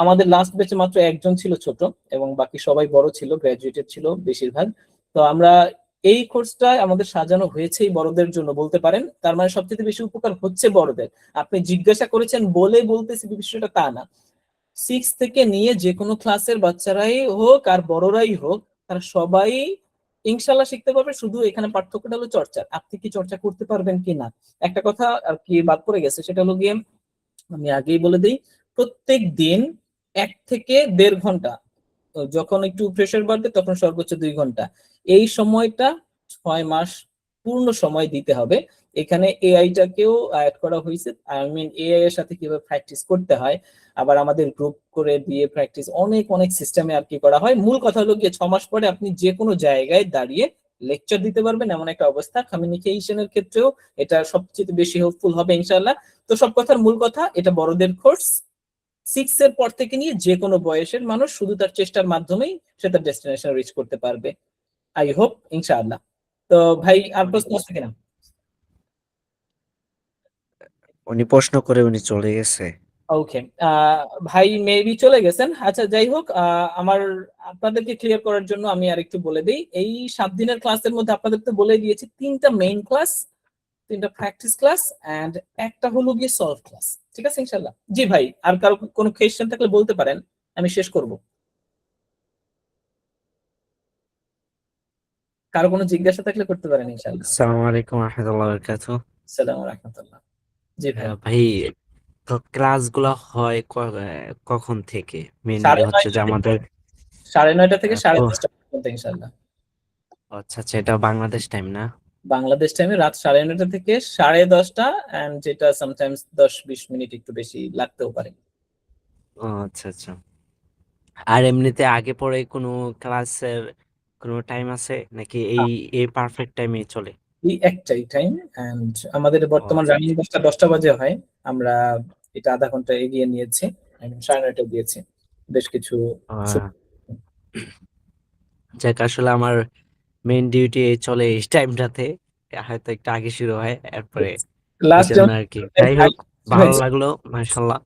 [SPEAKER 1] আমাদের লাস্ট ব্যাচে মাত্র একজন ছিল ছোট, এবং বাকি সবাই বড় ছিল, গ্রাজুয়েটেড ছিল বেশিরভাগ। তো আমরা এই কোর্সটা আমাদের সাজানো হয়েছেই বড়দের জন্য বলতে পারেন। তার মানে সবচেয়ে বেশি উপকার হচ্ছে বড়দের। আপনি জিজ্ঞাসা করেছেন বলে বলতেছি বিষয়টা তা না, 6 থেকে নিয়ে যে কোনো ক্লাসের বাচ্চারাই হোক আর বড়রাই হোক, তারা সবাই ইনশাল্লাহ শিখতে পারবে। শুধু এখানে পার্থক্যটা হলো চর্চা, আপনি কি চর্চা করতে পারবেন কিনা। একটা কথা আর কি বাদ পড়ে গেছে, সেটা হলো গিয়ে আমি আগেই বলে দিই, প্রত্যেক দিন 1 থেকে 1.5 ঘন্টা, যখন একটু প্রেশার বাড়বে তখন সর্বোচ্চ 2 ঘন্টা, এই সময়টা 6 মাস পূর্ণ সময় দিতে হবে। এখানে এআইটাকেও অ্যাড করা হয়েছে, আই মিন এআই এর সাথে কিভাবে প্র্যাকটিস করতে হয়, আবার আমাদের গ্রুপ করে দিয়ে প্র্যাকটিস অনেক অনেক সিস্টেমে আর কি করা হয়। মূল কথা হলো গিয়ে 6 মাস পরে আপনি যে কোনো জায়গায় দাঁড়িয়ে লেকচার দিতে পারবেন এমন একটা অবস্থা। কমিউনিকেশনের ক্ষেত্রেও এটা সবচেয়ে বেশি হেল্পফুল হবে ইনশাআল্লাহ। তো সব কথার মূল কথা, এটা বড়দের কোর্স, 6 এর পর থেকে নিয়ে যে কোনো বয়সের মানুষ শুধু তার চেষ্টার মাধ্যমেই সে তার ডেস্টিনেশন রিচ করতে পারবে, আই হোপ ইনশাআল্লাহ। তো ভাই আর প্রশ্ন আছে কিনা?
[SPEAKER 11] উনি প্রশ্ন করে উনি চলে গেছে।
[SPEAKER 1] ওকে, ভাই মেবি চলে গেছেন। আচ্ছা যাই হোক, আমার আপনাদেরকে ক্লিয়ার করার জন্য আমি আরেকটু বলে দিই, এই 7 দিনের ক্লাসের মধ্যে আপনাদের তো বলে দিয়েছি 3টা মেইন ক্লাস, 3টা প্র্যাকটিস ক্লাস এন্ড একটা হলো গিয়ে সলভ ক্লাস। ঠিক আছে ইনশাআল্লাহ। জি ভাই, আর কারো কোনো কোয়েশ্চেন থাকলে বলতে পারেন, আমি শেষ করব। কারো কোনো জিজ্ঞাসা থাকলে করতে পারেন ইনশাআল্লাহ।
[SPEAKER 11] আসসালামু আলাইকুম ওয়া রাহমাতুল্লাহি ওয়া বারাকাতুহু।
[SPEAKER 1] আসসালামু আলাইকুম ওয়া রাহমাতুল্লাহ। জি ভাই,
[SPEAKER 11] ভাই তো ক্লাসগুলো হয় কখন থেকে? মেইনলি হচ্ছে যে আমাদের
[SPEAKER 1] 9:30 থেকে
[SPEAKER 11] তো
[SPEAKER 1] 10:30 পর্যন্ত ইনশাআল্লাহ।
[SPEAKER 11] আচ্ছা আচ্ছা, এটা বাংলাদেশ টাইম না?
[SPEAKER 1] বাংলাদেশ টাইমে রাত 9:30 থেকে 10:30, এন্ড যেটা সামটাইমস 10-20 মিনিট একটু বেশি লাগতেও পারে।
[SPEAKER 11] ও আচ্ছা আচ্ছা। আর এমনিতে আগে পরে কোনো ক্লাসের কোনো টাইম আছে নাকি এই পারফেক্ট টাইমে চলে?
[SPEAKER 1] এই একটাই টাইম, এন্ড আমাদের
[SPEAKER 11] ও
[SPEAKER 1] বর্তমান
[SPEAKER 11] আচ্ছা
[SPEAKER 1] রানিং 10টা বাজে হয়। আমরা এটা আধা ঘন্টা এগিয়ে নিয়েছি, 9:30 দিয়েছি বেশ কিছু।
[SPEAKER 11] আচ্ছা। যাক, আসলে আমার মেইন ডিউটি চলে এই টাইমটাতে, হয়তো একটু আগে শুরু হয়, এরপরে
[SPEAKER 1] লাস্ট
[SPEAKER 11] জন্য আর কি। যাই হোক, ভালো লাগলো মাশাআল্লাহ।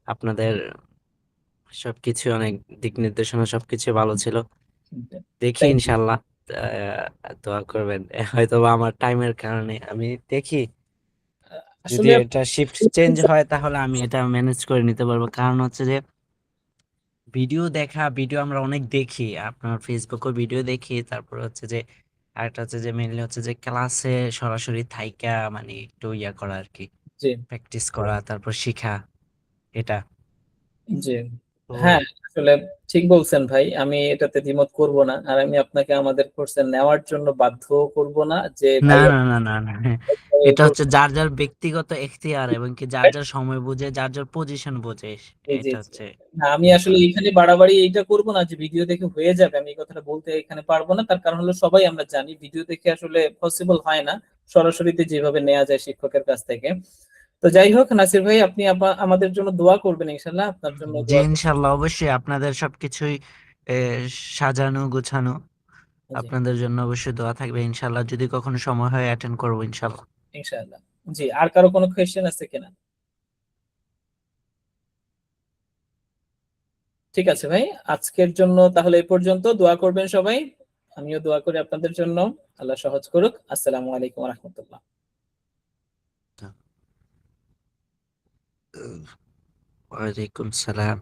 [SPEAKER 11] আপনাদের সবকিছু অনেক দিক নির্দেশনা সবকিছু ভালো ছিল। দেখি
[SPEAKER 1] থ্যাংক ইউ।
[SPEAKER 11] ইনশাল্লাহ। দোয়া করবেন। হয়তো বা আমার টাইমের কারণে আমি দেখি, যদি
[SPEAKER 1] আসলে
[SPEAKER 11] এটা শিফট চেঞ্জ হয় তাহলে আমি এটা ম্যানেজ করে নিতে পারবো। কারণ হচ্ছে যে ভিডিও আমরা অনেক দেখি, আপনার ফেসবুকে ভিডিও দেখি, তারপর হচ্ছে যে আরেকটা হচ্ছে যে মেইনলি হচ্ছে যে ক্লাসে সরাসরি থাইকা মানে একটু ইয়া করা আর কি,
[SPEAKER 1] জি
[SPEAKER 11] প্র্যাকটিস করা, তারপর শিখা এটা
[SPEAKER 1] জি
[SPEAKER 11] তো।
[SPEAKER 1] হ্যাঁ, আসলে ঠিক বলছেন ভাই, আমি এটাতে দ্বিমত করব না, আর আমি আপনাকে আমাদের কোর্সে নেওয়ার জন্য বাধ্য করব না যে
[SPEAKER 11] না
[SPEAKER 1] ভাই
[SPEAKER 11] না না না না হ্যাঁ, এটা হচ্ছে যার যার ব্যক্তিগত এখতিয়ার, এবং কি যার যার সময় বুঝে, যার যার পজিশন বুঝে,
[SPEAKER 1] জি জি
[SPEAKER 11] এটা
[SPEAKER 1] জি।
[SPEAKER 11] হচ্ছে
[SPEAKER 1] না, আমি আসলে
[SPEAKER 11] ব্যাপার।
[SPEAKER 1] এখানে বাড়াবাড়ি এইটা করব না যে ভিডিও দেখে হয়ে যাবে, আমি এই কথাটা বলতে এখানে পারবো না। তার কারণ হলো সবাই আমরা জানি ভিডিও দেখে আসলে পসিবল হয় না সরাসরিতে যেভাবে নেওয়া যায় শিক্ষকের কাছ থেকে। তো যাই হোক নাসির ভাই, আপনি আমাদের জন্য দোয়া করবেন, ইনশাল্লাহ আপনার জন্য
[SPEAKER 11] জি
[SPEAKER 1] দোয়া করব।
[SPEAKER 11] ইনশাল্লাহ, অবশ্যই আপনাদের সবকিছুই এ, সাজানো গোছানো,
[SPEAKER 1] জি
[SPEAKER 11] আপনাদের জন্য অবশ্যই দোয়া থাকবে ইনশাল্লাহ। যদি কখনো সময় হয় অ্যাটেন্ড করবো ইনশাল্লাহ।
[SPEAKER 1] ইনশাআল্লাহ। জি, আর কারো কোনো কোয়েশ্চেন আছে কিনা? ঠিক আছে ভাই, আজকের জন্য তাহলে এই পর্যন্ত। দোয়া করবেন সবাই, আমিও দোয়া করি আপনাদের জন্য। আল্লাহ সহজ করুক। আসসালামু আলাইকুম ওয়া রাহমাতুল্লাহ।
[SPEAKER 11] ওয়ালাইকুম সালাম।